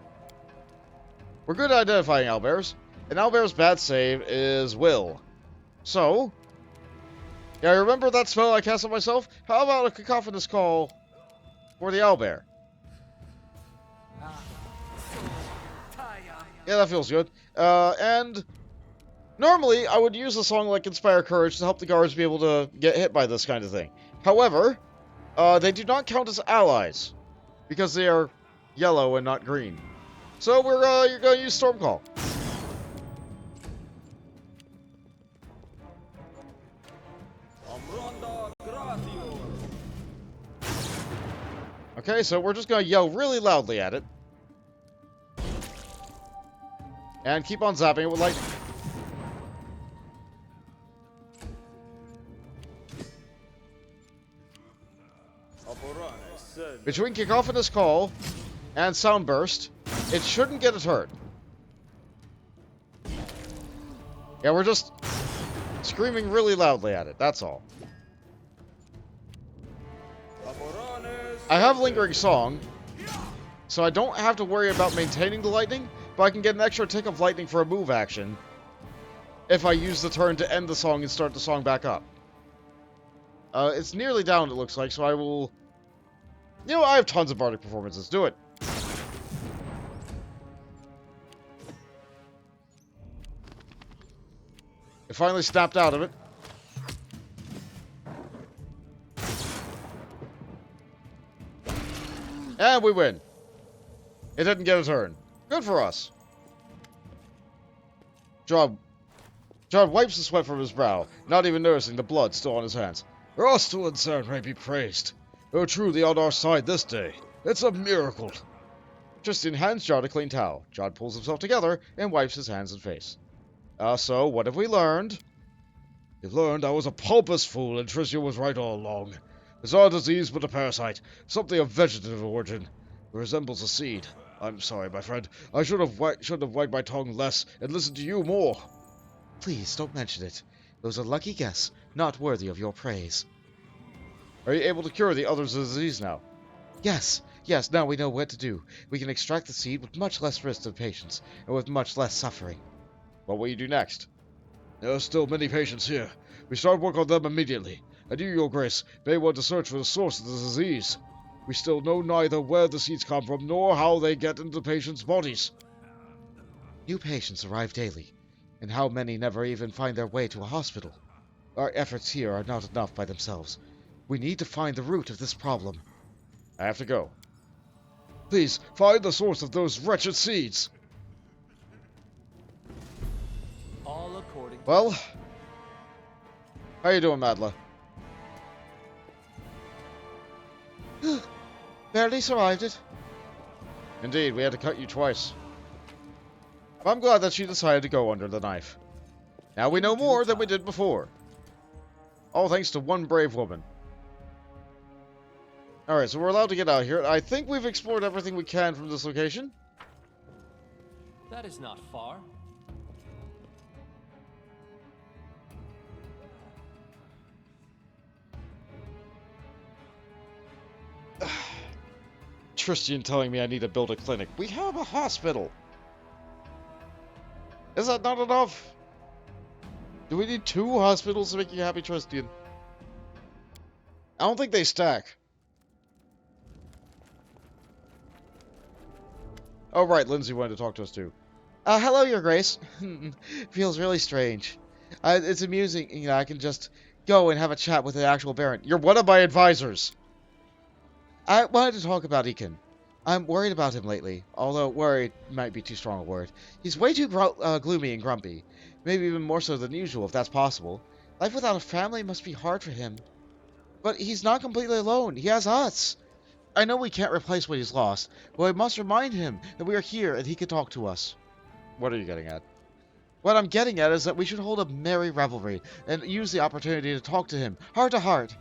We're good at identifying owlbears. An owlbear's bad save is will. So, yeah, remember that spell I cast on myself? How about a cacophonous call for the owlbear? Yeah, that feels good. And normally I would use a song like Inspire Courage to help the guards be able to get hit by this kind of thing. However, they do not count as allies because they are yellow and not green. So you're going to use Storm Call. Okay, so we're just going to yell really loudly at it. And keep on zapping it with lightning. Between Cacophonous Call and Soundburst, it shouldn't get a turn. Yeah, we're just screaming really loudly at it, that's all. I have Lingering Song, so I don't have to worry about maintaining the lightning, but I can get an extra tick of lightning for a move action if I use the turn to end the song and start the song back up. It's nearly down, it looks like, so I will... You know, I have tons of bardic performances. Do it. It finally snapped out of it. And we win. It didn't get a turn. Good for us. John wipes the sweat from his brow, not even noticing the blood still on his hands. Rostel and Cern may be praised. They're truly on our side this day. It's a miracle. Tristan hands John a clean towel. John pulls himself together and wipes his hands and face. So, what have we learned? You've learned I was a pompous fool and Tricia was right all along. It's not a disease but a parasite, something of vegetative origin. It resembles a seed. I'm sorry, my friend. I should have wagged my tongue less and listened to you more. Please, don't mention it. It was a lucky guess, not worthy of your praise. Are you able to cure the other's disease now? Yes, now we know what to do. We can extract the seed with much less risk to the patients, and with much less suffering. What will you do next? There are still many patients here. We start work on them immediately. And you, Your Grace, may want to search for the source of the disease. We still know neither where the seeds come from, nor how they get into the patients' bodies. New patients arrive daily, and how many never even find their way to a hospital? Our efforts here are not enough by themselves. We need to find the root of this problem. I have to go. Please, find the source of those wretched seeds. All according to Well, how you doing, Madla? Barely survived it. Indeed, we had to cut you twice. But I'm glad that she decided to go under the knife. Now we know more than we did before. All thanks to one brave woman. Alright, so we're allowed to get out of here. I think we've explored everything we can from this location. That is not far. Tristan telling me I need to build a clinic. We have a hospital. Is that not enough? Do we need 2 hospitals to make you happy, Tristan? I don't think they stack. Oh, right. Lindsay wanted to talk to us, too. Hello, Your Grace. Feels really strange. It's amusing, you know, I can just go and have a chat with the actual Baron. You're one of my advisors. I wanted to talk about Ekin. I'm worried about him lately, although worried might be too strong a word. He's way too gloomy and grumpy. Maybe even more so than usual, if that's possible. Life without a family must be hard for him. But he's not completely alone. He has us. I know we can't replace what he's lost, but we must remind him that we are here and he can talk to us. What are you getting at? What I'm getting at is that we should hold a merry revelry and use the opportunity to talk to him, heart to heart.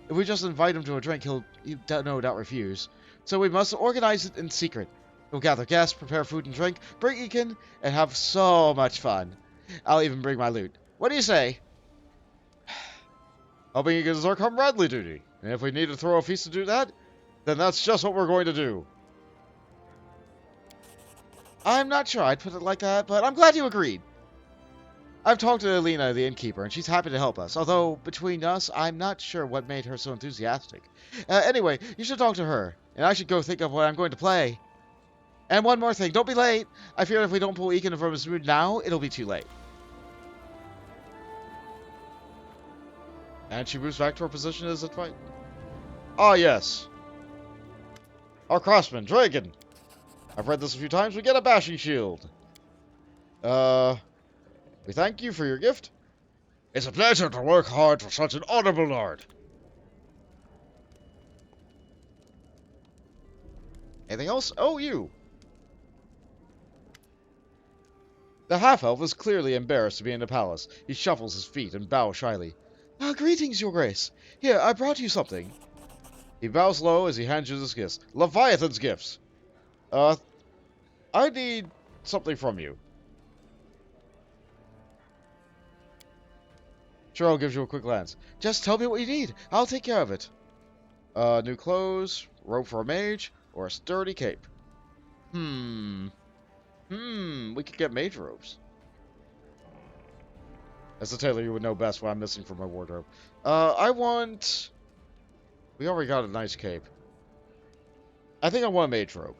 If we just invite him to a drink, he'll no doubt refuse. So we must organize it in secret. We'll gather guests, prepare food and drink, bring Ekin, and have so much fun. I'll even bring my loot. What do you say? Helping Ekin is our comradely duty. And if we need to throw a feast to do that, then that's just what we're going to do. I'm not sure I'd put it like that, but I'm glad you agreed. I've talked to Alina, the innkeeper, and she's happy to help us. Although, between us, I'm not sure what made her so enthusiastic. Anyway, you should talk to her, and I should go think of what I'm going to play. And one more thing, don't be late. I fear if we don't pull Ekin from his mood now, it'll be too late. And she moves back to her position as a fight. Ah, yes. Our craftsman, Dragon. I've read this a few times. We get a bashing shield. We thank you for your gift. It's a pleasure to work hard for such an honorable lord. Anything else? Oh, you. The half-elf is clearly embarrassed to be in the palace. He shuffles his feet and bows shyly. Greetings, Your Grace. Here, I brought you something. He bows low as he hands you this gift. Leviathan's gifts. I need something from you. Cheryl gives you a quick glance. Just tell me what you need. I'll take care of it. New clothes, robe for a mage, or a sturdy cape. We could get mage robes. As a tailor, you would know best what I'm missing from my wardrobe. I want... We already got a nice cape. I think I want a mage robe.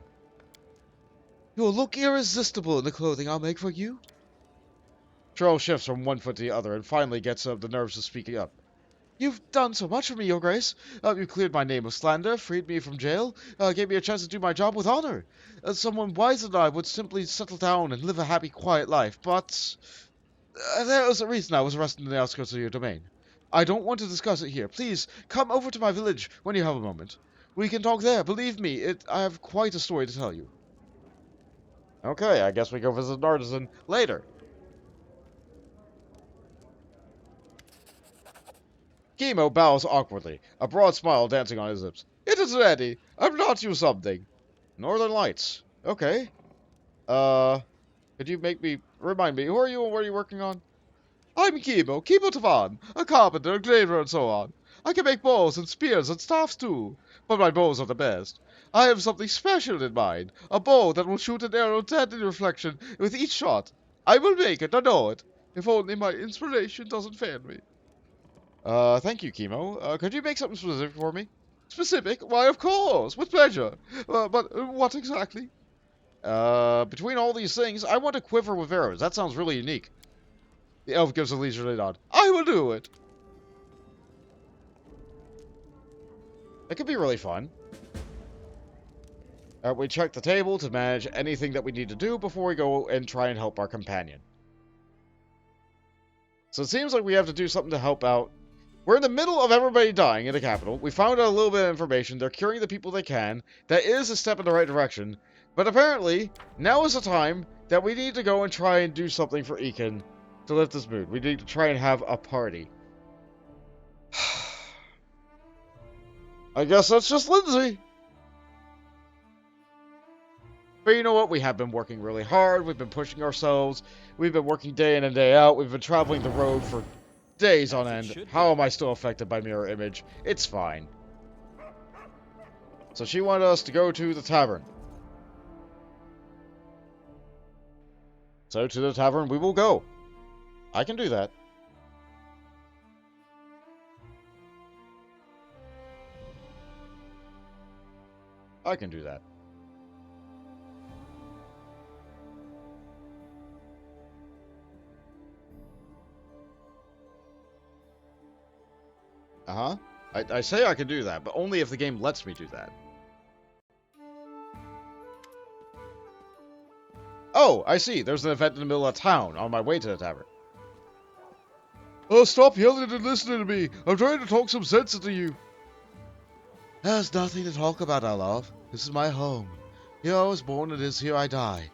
You'll look irresistible in the clothing I'll make for you. Cheryl shifts from one foot to the other and finally gets up the nerves to speaking up. You've done so much for me, Your Grace. You cleared my name of slander, freed me from jail, gave me a chance to do my job with honor. Someone wiser than I would simply settle down and live a happy, quiet life, but... there was a reason I was arrested in the outskirts of your domain. I don't want to discuss it here. Please, come over to my village when you have a moment. We can talk there. Believe me, I have quite a story to tell you. Okay, I guess we go visit an artisan later. Chemo bows awkwardly, a broad smile dancing on his lips. It is ready. I brought you something. Northern Lights. Okay. Could you remind me, who are you and what are you working on? I'm Chemo Tavan, a carpenter, engraver, and so on. I can make bows and spears and staffs too, but my bows are the best. I have something special in mind, a bow that will shoot an arrow dead in reflection with each shot. I will make it, I know it, if only my inspiration doesn't fail me. Thank you, Chemo. Could you make something specific for me? Specific? Why, of course, with pleasure. But what exactly? Between all these things, I want a quiver with arrows. That sounds really unique. The elf gives a leisurely nod. I will do it. That could be really fun. We check the table to manage anything that we need to do before we go and try and help our companion. So it seems like we have to do something to help out. We're in the middle of everybody dying in the capital. We found out a little bit of information. They're curing the people they can. That is a step in the right direction. But apparently, now is the time that we need to go and try and do something for Ekin to lift his mood. We need to try and have a party. I guess that's just Lindsay. But you know what? We have been working really hard. We've been pushing ourselves. We've been working day in and day out. We've been traveling the road for days on end. How am I still affected by mirror image? It's fine. So she wanted us to go to the tavern. So to the tavern we will go. I can do that. I can do that. Uh-huh. I say I can do that, but only if the game lets me do that. Oh, I see. There's an event in the middle of town on my way to the tavern. Oh, stop yelling and listening to me. I'm trying to talk some sense into you. There's nothing to talk about, our love. This is my home. Here I was born, and it is here I die.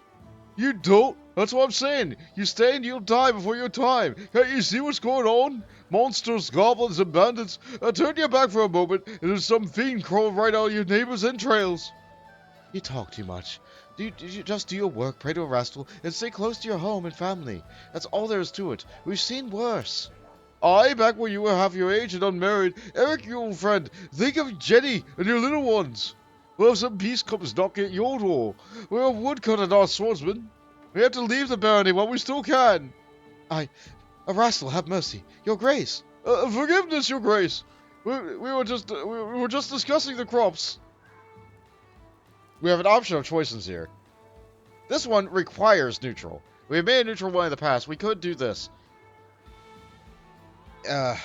You don't? That's what I'm saying. You stay and you'll die before your time. Can't you see what's going on? Monsters, goblins, and bandits. Turn your back for a moment, and there's some fiend crawling right out of your neighbor's entrails. You talk too much. You just do your work, pray to a rascal, and stay close to your home and family. That's all there is to it. We've seen worse. Aye, back when you were half your age and unmarried. Eric, your old friend, think of Jenny and your little ones. Well, if some peace comes knocking at your door, we're a woodcutter, not a swordsman. We have to leave the barony while we still can. A rascal, have mercy. Your grace. Forgiveness, your grace. We were just discussing the crops. We have an option of choices here. This one requires neutral. We have made a neutral one in the past. We could do this. Both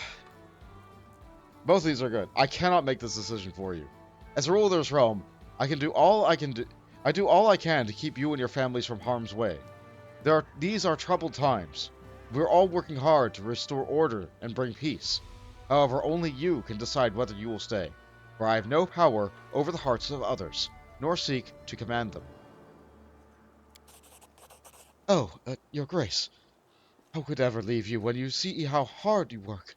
of these are good. I cannot make this decision for you. As a ruler of this realm, I do all I can to keep you and your families from harm's way. These are troubled times. We're all working hard to restore order and bring peace. However, only you can decide whether you will stay, for I have no power over the hearts of others, nor seek to command them. Oh, your grace. How could I ever leave you when you see how hard you work?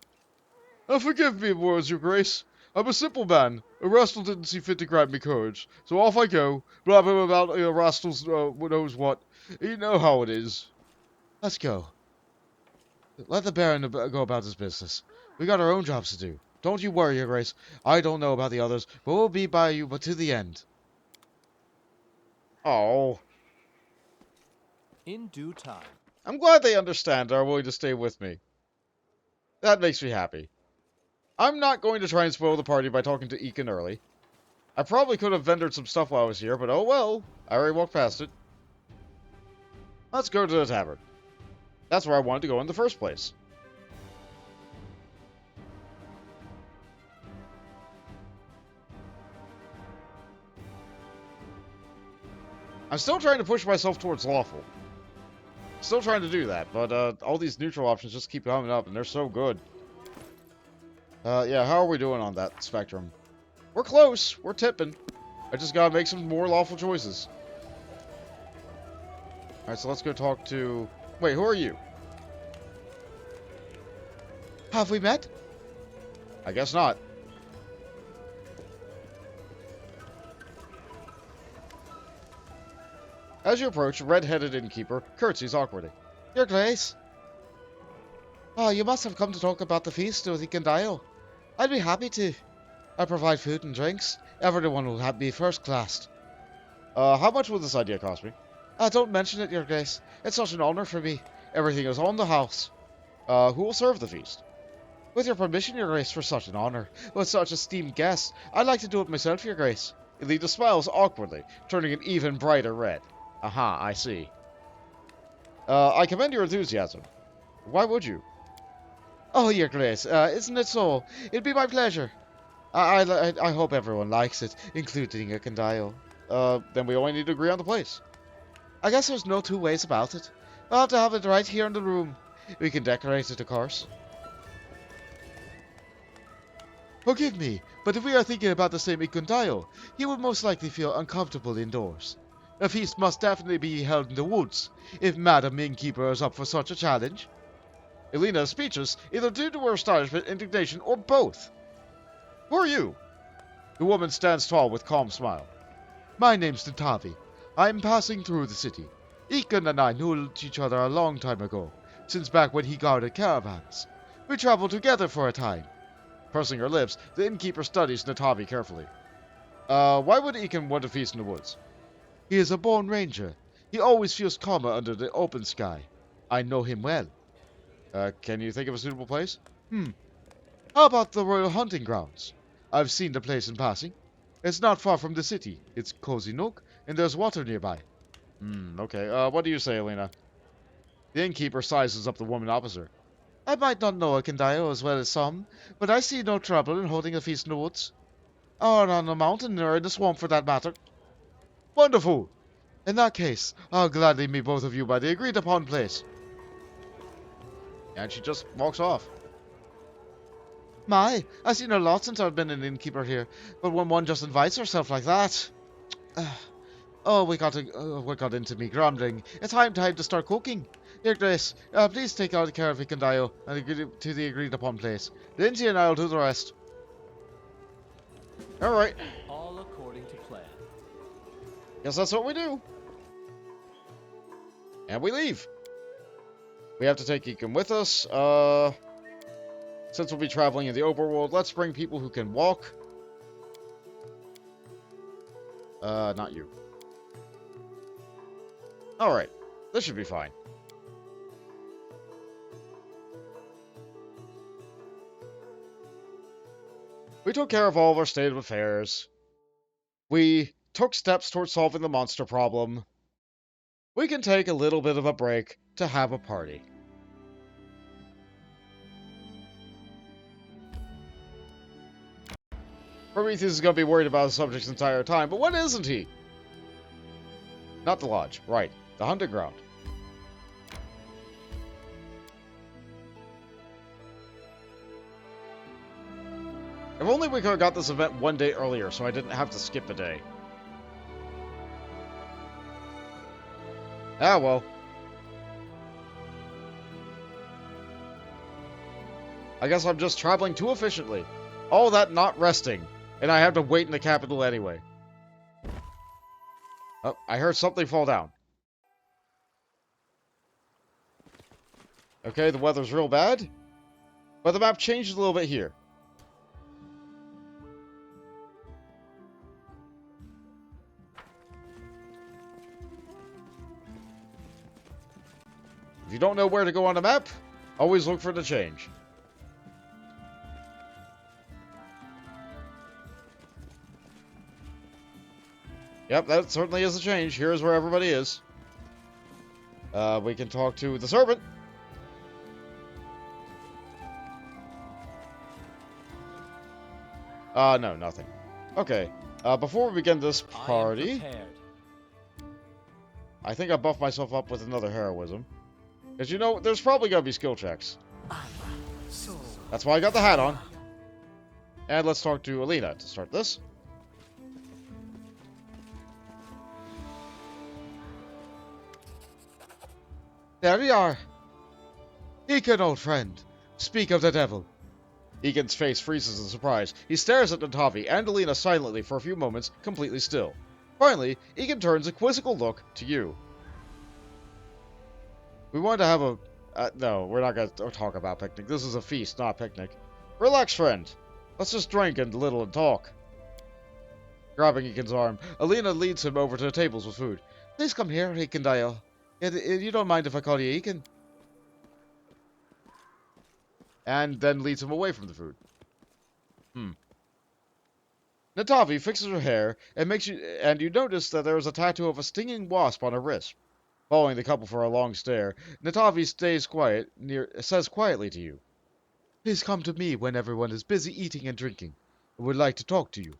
Forgive me, words, your grace. I'm a simple man. Rastal didn't see fit to grant me courage, so off I go, blabbing about Rastal's knows what. You know how it is. Let's go. Let the Baron go about his business. We got our own jobs to do. Don't you worry, Your Grace. I don't know about the others, but we'll be by you but to the end. Oh, In due time. I'm glad they understand and are willing to stay with me. That makes me happy. I'm not going to try and spoil the party by talking to Ekun early. I probably could have vendored some stuff while I was here, but oh well. I already walked past it. Let's go to the tavern. That's where I wanted to go in the first place. I'm still trying to push myself towards lawful. Still trying to do that, but all these neutral options just keep coming up, and they're so good. Yeah, how are we doing on that spectrum? We're close. We're tipping. I just gotta make some more lawful choices. Alright, so let's go talk to... Wait, who are you? Have we met? I guess not. As you approach, a red-headed innkeeper curtsies awkwardly. Your Grace. Oh, you must have come to talk about the feast with Ekundayo. I'd be happy to. I provide food and drinks. Everyone will be first class. How much will this idea cost me? Don't mention it, Your Grace. It's such an honor for me. Everything is on the house. Who will serve the feast? With your permission, Your Grace, for such an honor. With such esteemed guests, I'd like to do it myself, Your Grace. Elita smiles awkwardly, turning an even brighter red. Aha, I see. I commend your enthusiasm. Why would you? Oh, Your Grace, isn't it so? It'd be my pleasure. I hope everyone likes it, including Ekundayo. Then we only need to agree on the place. I guess there's no two ways about it. We'll have to have it right here in the room. We can decorate it, of course. Forgive me, but if we are thinking about the same Ekundayo, he would most likely feel uncomfortable indoors. A feast must definitely be held in the woods, if Madam Innkeeper is up for such a challenge. Elena is speechless, either due to her astonishment, indignation, or both. Who are you? The woman stands tall with calm smile. My name's Natavi. I'm passing through the city. Ekun and I knew each other a long time ago, since back when he guarded caravans. We traveled together for a time. Pursing her lips, the innkeeper studies Natavi carefully. Why would Ekun want to feast in the woods? He is a born ranger. He always feels calmer under the open sky. I know him well. Can you think of a suitable place? How about the royal hunting grounds? I've seen the place in passing. It's not far from the city. It's cozy nook, and there's water nearby. Okay. What do you say, Elena? The innkeeper sizes up the woman opposite. I might not know Ekundayo as well as some, but I see no trouble in holding a feast in the woods. Or on the mountain, or in the swamp for that matter. Wonderful! In that case, I'll gladly meet both of you by the agreed-upon place. And she just walks off. My, I've seen a lot since I've been an innkeeper here, but when one just invites herself like that... what got into me grumbling. It's time to start cooking. Your Grace, please take out care of Ekundayo and agree to the agreed-upon place. Lindsay and I'll do the rest. Alright. All according to plan. Guess that's what we do. And we leave. We have to take Ekun with us. Since we'll be traveling in the overworld, let's bring people who can walk. Not you. Alright. This should be fine. We took care of all of our state of affairs. We took steps towards solving the monster problem. We can take a little bit of a break to have a party. Prometheus is going to be worried about the subject's entire time, but what isn't he? Not the lodge, right. The hunting ground. If only we could have got this event one day earlier, so I didn't have to skip a day. Ah, well. I guess I'm just traveling too efficiently. All that not resting. And I have to wait in the capital anyway. Oh, I heard something fall down. Okay, the weather's real bad. But the map changes a little bit here. If you don't know where to go on the map, always look for the change. Yep, that certainly is a change. Here's where everybody is. We can talk to the servant. No, nothing. Okay, before we begin this party, I think I buffed myself up with another heroism. Because, you know, there's probably going to be skill checks. That's why I got the hat on. And let's talk to Alina to start this. There we are. Ekun, old friend. Speak of the devil. Egan's face freezes in surprise. He stares at Natavi and Alina silently for a few moments, completely still. Finally, Egan turns a quizzical look to you. We wanted to have a... no, we're not going to talk about picnic. This is a feast, not a picnic. Relax, friend. Let's just drink and little and talk. Grabbing Egan's arm, Alina leads him over to the tables with food. Please come here, Ekundayo. You don't mind if I call you Ekun? And then leads him away from the food. Natavi fixes her hair and you notice that there is a tattoo of a stinging wasp on her wrist. Following the couple for a long stare, Natavi says quietly to you. Please come to me when everyone is busy eating and drinking. I would like to talk to you.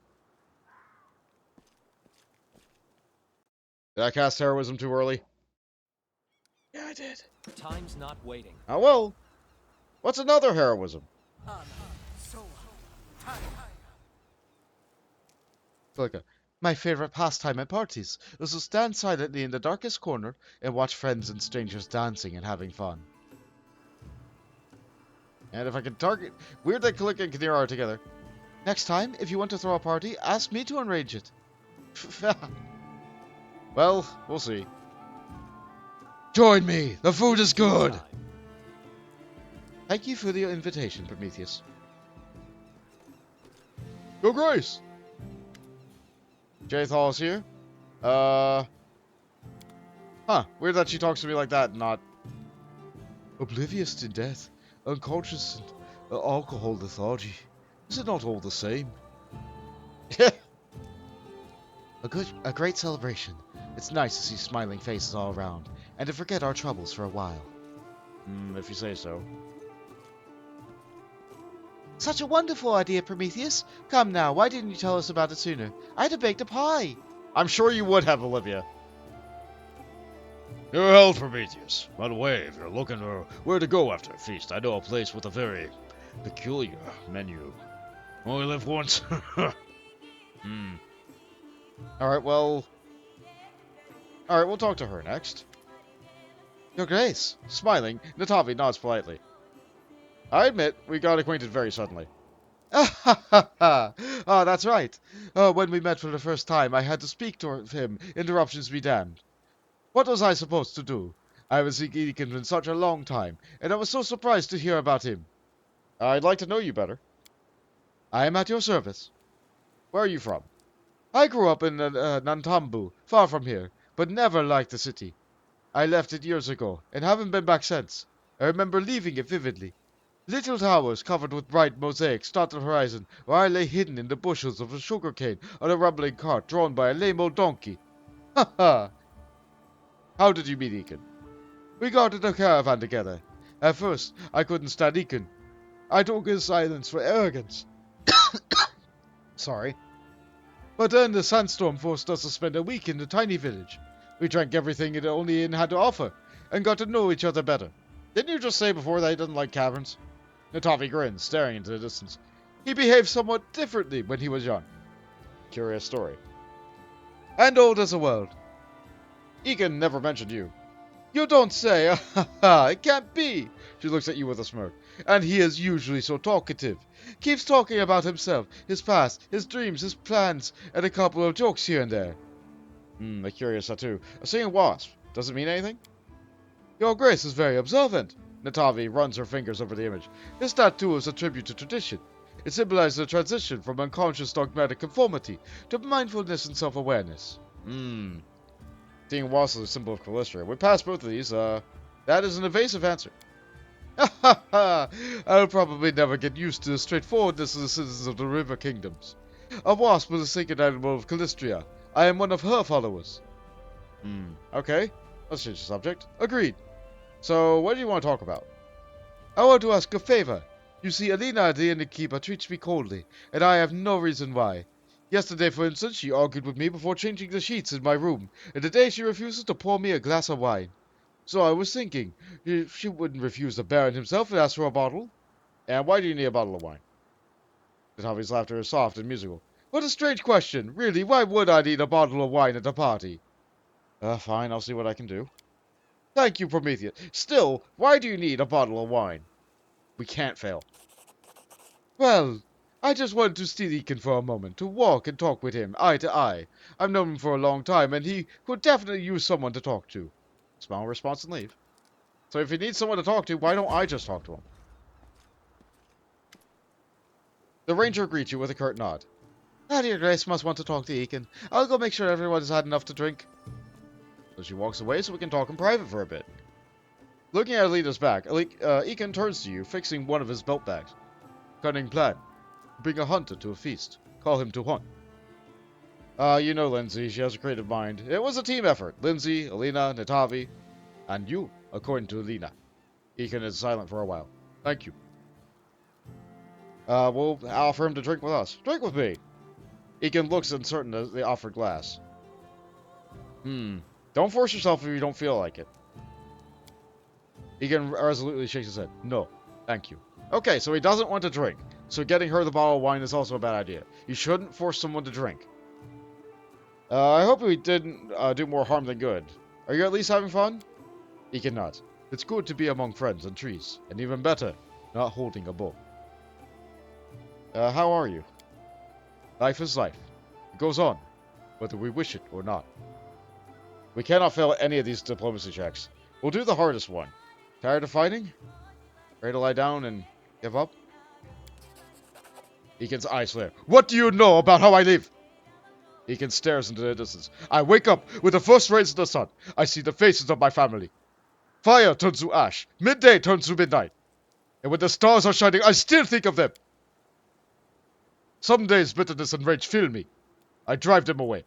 Did I cast heroism too early? Yeah, I did. Time's not waiting. Oh well. What's another heroism? My favorite pastime at parties is to stand silently in the darkest corner and watch friends and strangers dancing and having fun. And if I can target... Weird that Click and Kinira are together. Next time, if you want to throw a party, ask me to arrange it. Well, we'll see. Join me. The food is good. Thank you for the invitation, Prometheus. Go Grace! Jathal is here. Weird that she talks to me like that, not... Oblivious to death, unconscious and alcohol lethargy. Is it not all the same? A great celebration. It's nice to see smiling faces all around, and to forget our troubles for a while. If you say so. Such a wonderful idea, Prometheus. Come now, why didn't you tell us about it sooner? I'd have baked a pie. I'm sure you would have, Olivia. Your health, Prometheus. By the way, if you're looking for where to go after a feast, I know a place with a very peculiar menu. Only live once. Alright, well... Alright, we'll talk to her next. Your Grace. Smiling, Natavi nods politely. I admit, we got acquainted very suddenly. Ah, that's right. When we met for the first time, I had to speak to him. Interruptions be damned. What was I supposed to do? I haven't seen Ekin in such a long time, and I was so surprised to hear about him. I'd like to know you better. I am at your service. Where are you from? I grew up in Nantambu, far from here, but never liked the city. I left it years ago, and haven't been back since. I remember leaving it vividly. Little towers covered with bright mosaics dot the horizon, where I lay hidden in the bushels of a sugar cane on a rumbling cart drawn by a lame old donkey. Ha ha! How did you meet Ekin? We got in a caravan together. At first, I couldn't stand Ekin. I took his silence for arrogance. Sorry. But then the sandstorm forced us to spend a week in the tiny village. We drank everything it only inn had to offer, and got to know each other better. Didn't you just say before that he doesn't like caverns? Natavi grins, staring into the distance. He behaved somewhat differently when he was young. Curious story. And old as the world. Ekin never mentioned you. You don't say. It can't be. She looks at you with a smirk. And he is usually so talkative. Keeps talking about himself, his past, his dreams, his plans, and a couple of jokes here and there. A curious tattoo. A singing wasp. Does it mean anything? Your Grace is very observant. Natavi runs her fingers over the image. This tattoo is a tribute to tradition. It symbolizes a transition from unconscious dogmatic conformity to mindfulness and self-awareness. Seeing wasp is a symbol of Calistria. We passed both of these. That is an evasive answer. I'll probably never get used to the straightforwardness of the citizens of the River Kingdoms. A wasp is a sacred animal of Calistria. I am one of her followers. Okay. Let's change the subject. Agreed. So, what do you want to talk about? I want to ask a favor. You see, Alina, the innkeeper, treats me coldly, and I have no reason why. Yesterday, for instance, she argued with me before changing the sheets in my room, and today she refuses to pour me a glass of wine. So I was thinking, if she wouldn't refuse the Baron himself and ask for a bottle. And why do you need a bottle of wine? Natavi's laughter is soft and musical. What a strange question. Really, why would I need a bottle of wine at a party? Fine, I'll see what I can do. Thank you, Prometheus. Still, why do you need a bottle of wine? We can't fail. Well, I just wanted to see Ekin for a moment, to walk and talk with him, eye to eye. I've known him for a long time, and he could definitely use someone to talk to. Smile, response, and leave. So if you need someone to talk to, why don't I just talk to him? The ranger greets you with a curt nod. Ah, your Grace must want to talk to Ekin. I'll go make sure everyone has had enough to drink. So she walks away so we can talk in private for a bit. Looking at Alita's back, Ekin turns to you, fixing one of his belt bags. Cunning plan. Bring a hunter to a feast. Call him to hunt. You know Lindsay, she has a creative mind. It was a team effort. Lindsay, Alina, Natavi, and you, according to Alina. Ekin is silent for a while. Thank you. We'll offer him to drink with us. Drink with me. Ekin looks uncertain at the offered glass. Don't force yourself if you don't feel like it. Ekin resolutely shakes his head. No, thank you. Okay, so he doesn't want to drink. So getting her the bottle of wine is also a bad idea. You shouldn't force someone to drink. I hope we didn't do more harm than good. Are you at least having fun? Ekin nods. It's good to be among friends and trees, and even better, not holding a bow. How are you? Life is life. It goes on, whether we wish it or not. We cannot fail at any of these diplomacy checks. We'll do the hardest one. Tired of fighting? Ready to lie down and give up? Ekin's eyes flare. What do you know about how I live? Ekin stares into the distance. I wake up with the first rays of the sun. I see the faces of my family. Fire turns to ash. Midday turns to midnight. And when the stars are shining, I still think of them. Some days bitterness and rage fill me. I drive them away.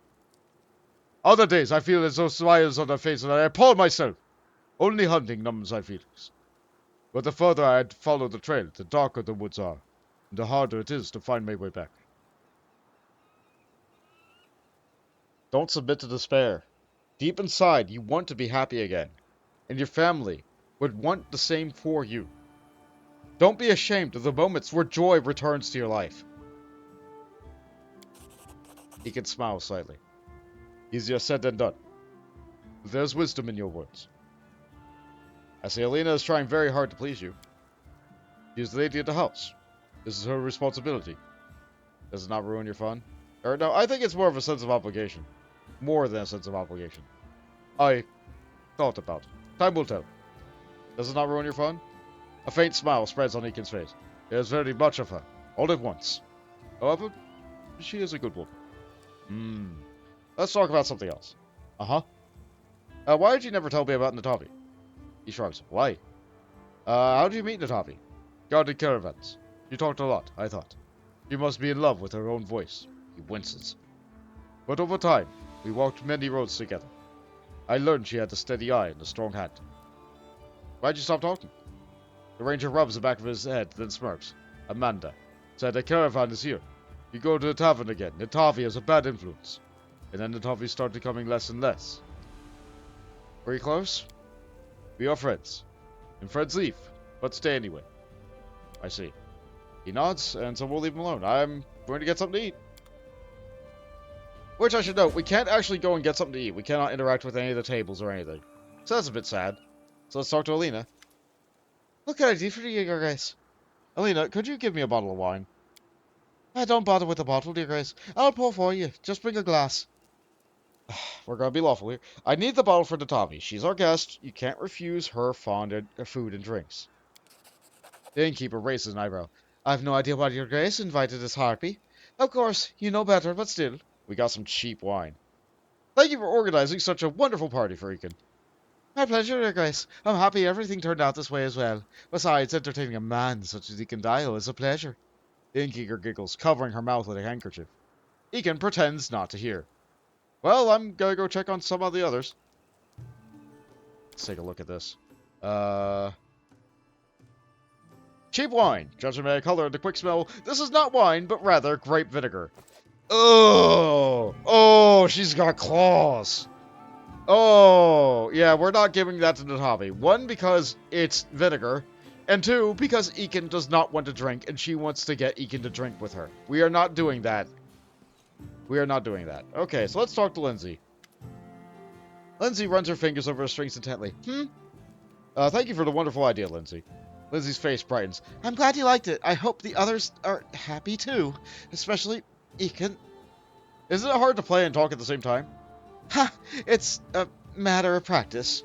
Other days I feel as though smiles on their faces and I appall myself. Only hunting numbs my feelings. But the further I follow the trail, the darker the woods are, and the harder it is to find my way back. Don't submit to despair. Deep inside, you want to be happy again, and your family would want the same for you. Don't be ashamed of the moments where joy returns to your life. He can smile slightly. Easier said than done. There's wisdom in your words. I see Alina is trying very hard to please you. She's the lady of the house. This is her responsibility. Does it not ruin your fun? Or no, I think it's more of a sense of obligation. More than a sense of obligation. I thought about it. Time will tell. Does it not ruin your fun? A faint smile spreads on Ekin's face. There's very much of her, all at once. However, she is a good woman. Let's talk about something else. Uh-huh. Why did you never tell me about Natavi? He shrugs. Why? How did you meet Natavi? Guarded caravans. She talked a lot, I thought. She must be in love with her own voice. He winces. But over time, we walked many roads together. I learned she had a steady eye and a strong hand. Why'd you stop talking? The ranger rubs the back of his head, then smirks. Amanda said a caravan is here. You go to the tavern again. Natavi is a bad influence. And then Natavi started becoming less and less. Were you close? We are friends. And friends leave, but stay anyway. I see. He nods, and so we'll leave him alone. I'm going to get something to eat. Which I should note, we can't actually go and get something to eat. We cannot interact with any of the tables or anything. So that's a bit sad. So let's talk to Alina. What can I do for you, Your Grace? Alina, could you give me a bottle of wine? I don't bother with the bottle, Your Grace. I'll pour for you. Just bring a glass. We're gonna be lawful here. I need the bottle for Natavi. She's our guest. You can't refuse her fond food and drinks. The innkeeper raises an eyebrow. I've no idea why Your Grace invited this harpy. Of course, you know better, but still. We got some cheap wine. Thank you for organizing such a wonderful party for Ekin. My pleasure, Your Grace. I'm happy everything turned out this way as well. Besides, entertaining a man such as Ekundayo is a pleasure. The innkeeper giggles, covering her mouth with a handkerchief. Ekin pretends not to hear. Well, I'm gonna go check on some of the others. Let's take a look at this. Cheap wine. Judging by the color and the quick smell, this is not wine, but rather grape vinegar. Oh, she's got claws. Oh, yeah, we're not giving that to Natavi. One, because it's vinegar, and two, because Ekin does not want to drink, and she wants to get Ekin to drink with her. We are not doing that. We are not doing that. Okay, so let's talk to Lindsay. Lindsay runs her fingers over her strings intently. Thank you for the wonderful idea, Lindsay. Lindsay's face brightens. I'm glad you liked it. I hope the others are happy too. Especially Ekin. Isn't it hard to play and talk at the same time? Ha! It's a matter of practice.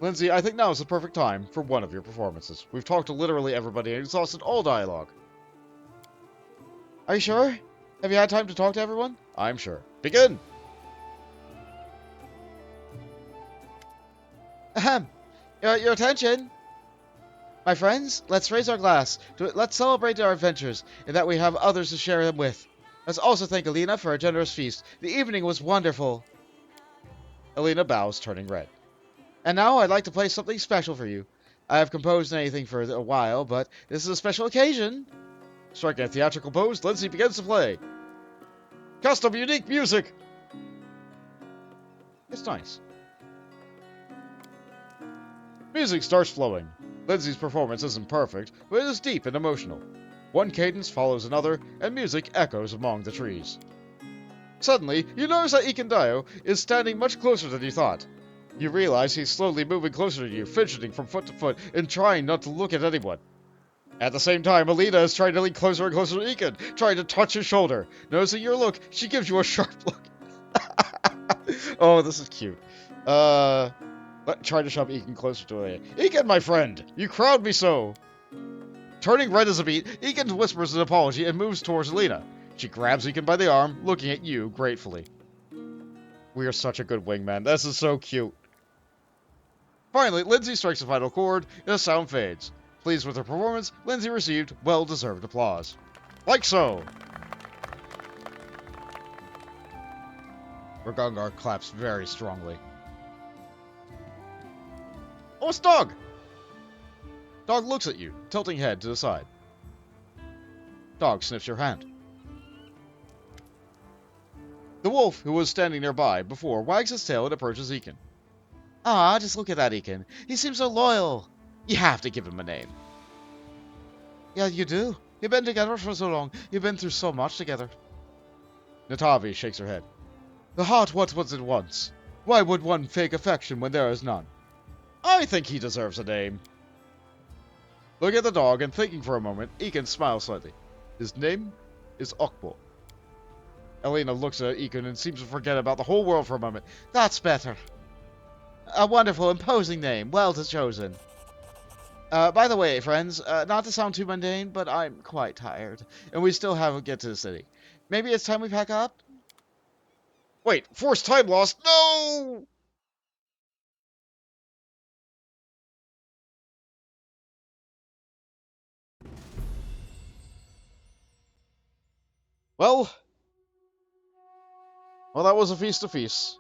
Lindsay, I think now is the perfect time for one of your performances. We've talked to literally everybody and exhausted all dialogue. Are you sure? Have you had time to talk to everyone? I'm sure. Begin! Ahem. Your attention! My friends, let's raise our glass. Let's celebrate our adventures, and that we have others to share them with. Let's also thank Alina for a generous feast. The evening was wonderful. Alina bows, turning red. And now I'd like to play something special for you. I have composed anything for a while, but this is a special occasion. Striking a theatrical pose, Lindsay begins to play. Custom unique music! It's nice. Music starts flowing. Lindsay's performance isn't perfect, but it is deep and emotional. One cadence follows another, and music echoes among the trees. Suddenly, you notice that Ekundayo is standing much closer than you thought. You realize he's slowly moving closer to you, fidgeting from foot to foot, and trying not to look at anyone. At the same time, Alina is trying to lean closer and closer to Ekin, trying to touch his shoulder. Noticing your look, she gives you a sharp look. Oh, this is cute. Try to shove Ekin closer to Alina. Ekin, my friend, you crowd me so. Turning red as a beet, Ekin whispers an apology and moves towards Alina. She grabs Ekin by the arm, looking at you gratefully. We are such a good wingman. This is so cute. Finally, Lindsay strikes a final chord, and the sound fades. Pleased with her performance, Lindsay received well-deserved applause. Like so! Ragungar claps very strongly. Oh, it's Dog! Dog looks at you, tilting head to the side. Dog sniffs your hand. The wolf, who was standing nearby before, wags his tail and approaches Ekin. Ah, just look at that, Ekin. He seems so loyal. You have to give him a name. Yeah, you do. You've been together for so long. You've been through so much together. Natavi shakes her head. The heart what was it once? Why would one fake affection when there is none? I think he deserves a name. Looking at the dog and thinking for a moment, Ekin smiles slightly. His name is Okbo. Alina looks at Ekin and seems to forget about the whole world for a moment. That's better. A wonderful, imposing name. Well chosen. By the way, friends, not to sound too mundane, but I'm quite tired, and we still haven't get to the city. Maybe it's time we pack up? Wait, forced time loss? No! Well, that was a feast of feasts.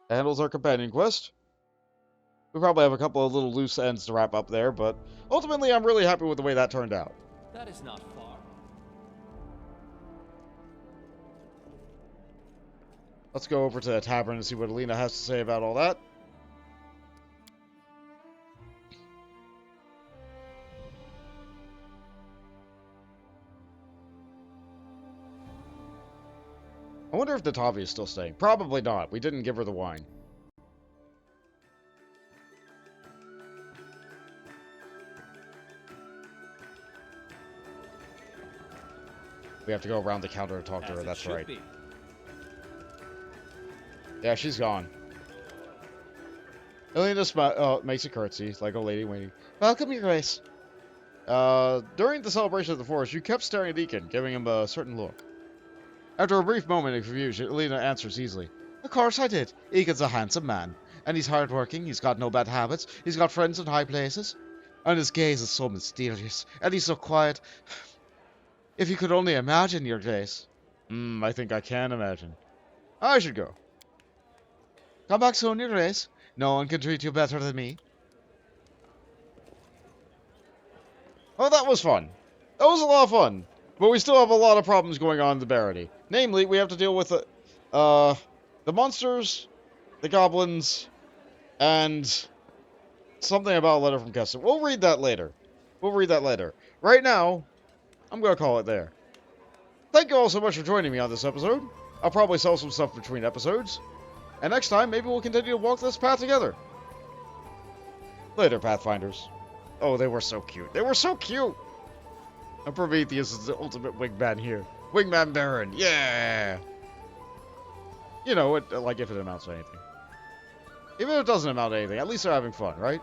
That handles our companion quest. We probably have a couple of little loose ends to wrap up there, but ultimately I'm really happy with the way that turned out. That is not far. Let's go over to the tavern and see what Alina has to say about all that. I wonder if Natavi is still staying. Probably not. We didn't give her the wine. We have to go around the counter to talk to As her, it that's should right. be. Yeah, she's gone. Elena makes a curtsy, like a lady waiting. Welcome, Your Grace. During the celebration of the forest, you kept staring at Ekin, giving him a certain look. After a brief moment of confusion, Elena answers easily. Of course I did. Egan's a handsome man. And he's hardworking, he's got no bad habits, he's got friends in high places. And his gaze is so mysterious, and he's so quiet. If you could only imagine, Your Grace. I think I can imagine. I should go. Come back soon, Your Grace. No one can treat you better than me. Oh, that was fun. That was a lot of fun. But we still have a lot of problems going on in the Barony. Namely, we have to deal with the monsters, the goblins, and something about a letter from Kessler. We'll read that later. Right now, I'm going to call it there. Thank you all so much for joining me on this episode. I'll probably sell some stuff between episodes. And next time, maybe we'll continue to walk this path together. Later, Pathfinders. Oh, they were so cute. And Prometheus is the ultimate wingman here. Wingman Baron, yeah! You know, like if it amounts to anything. Even if it doesn't amount to anything, at least they're having fun, right?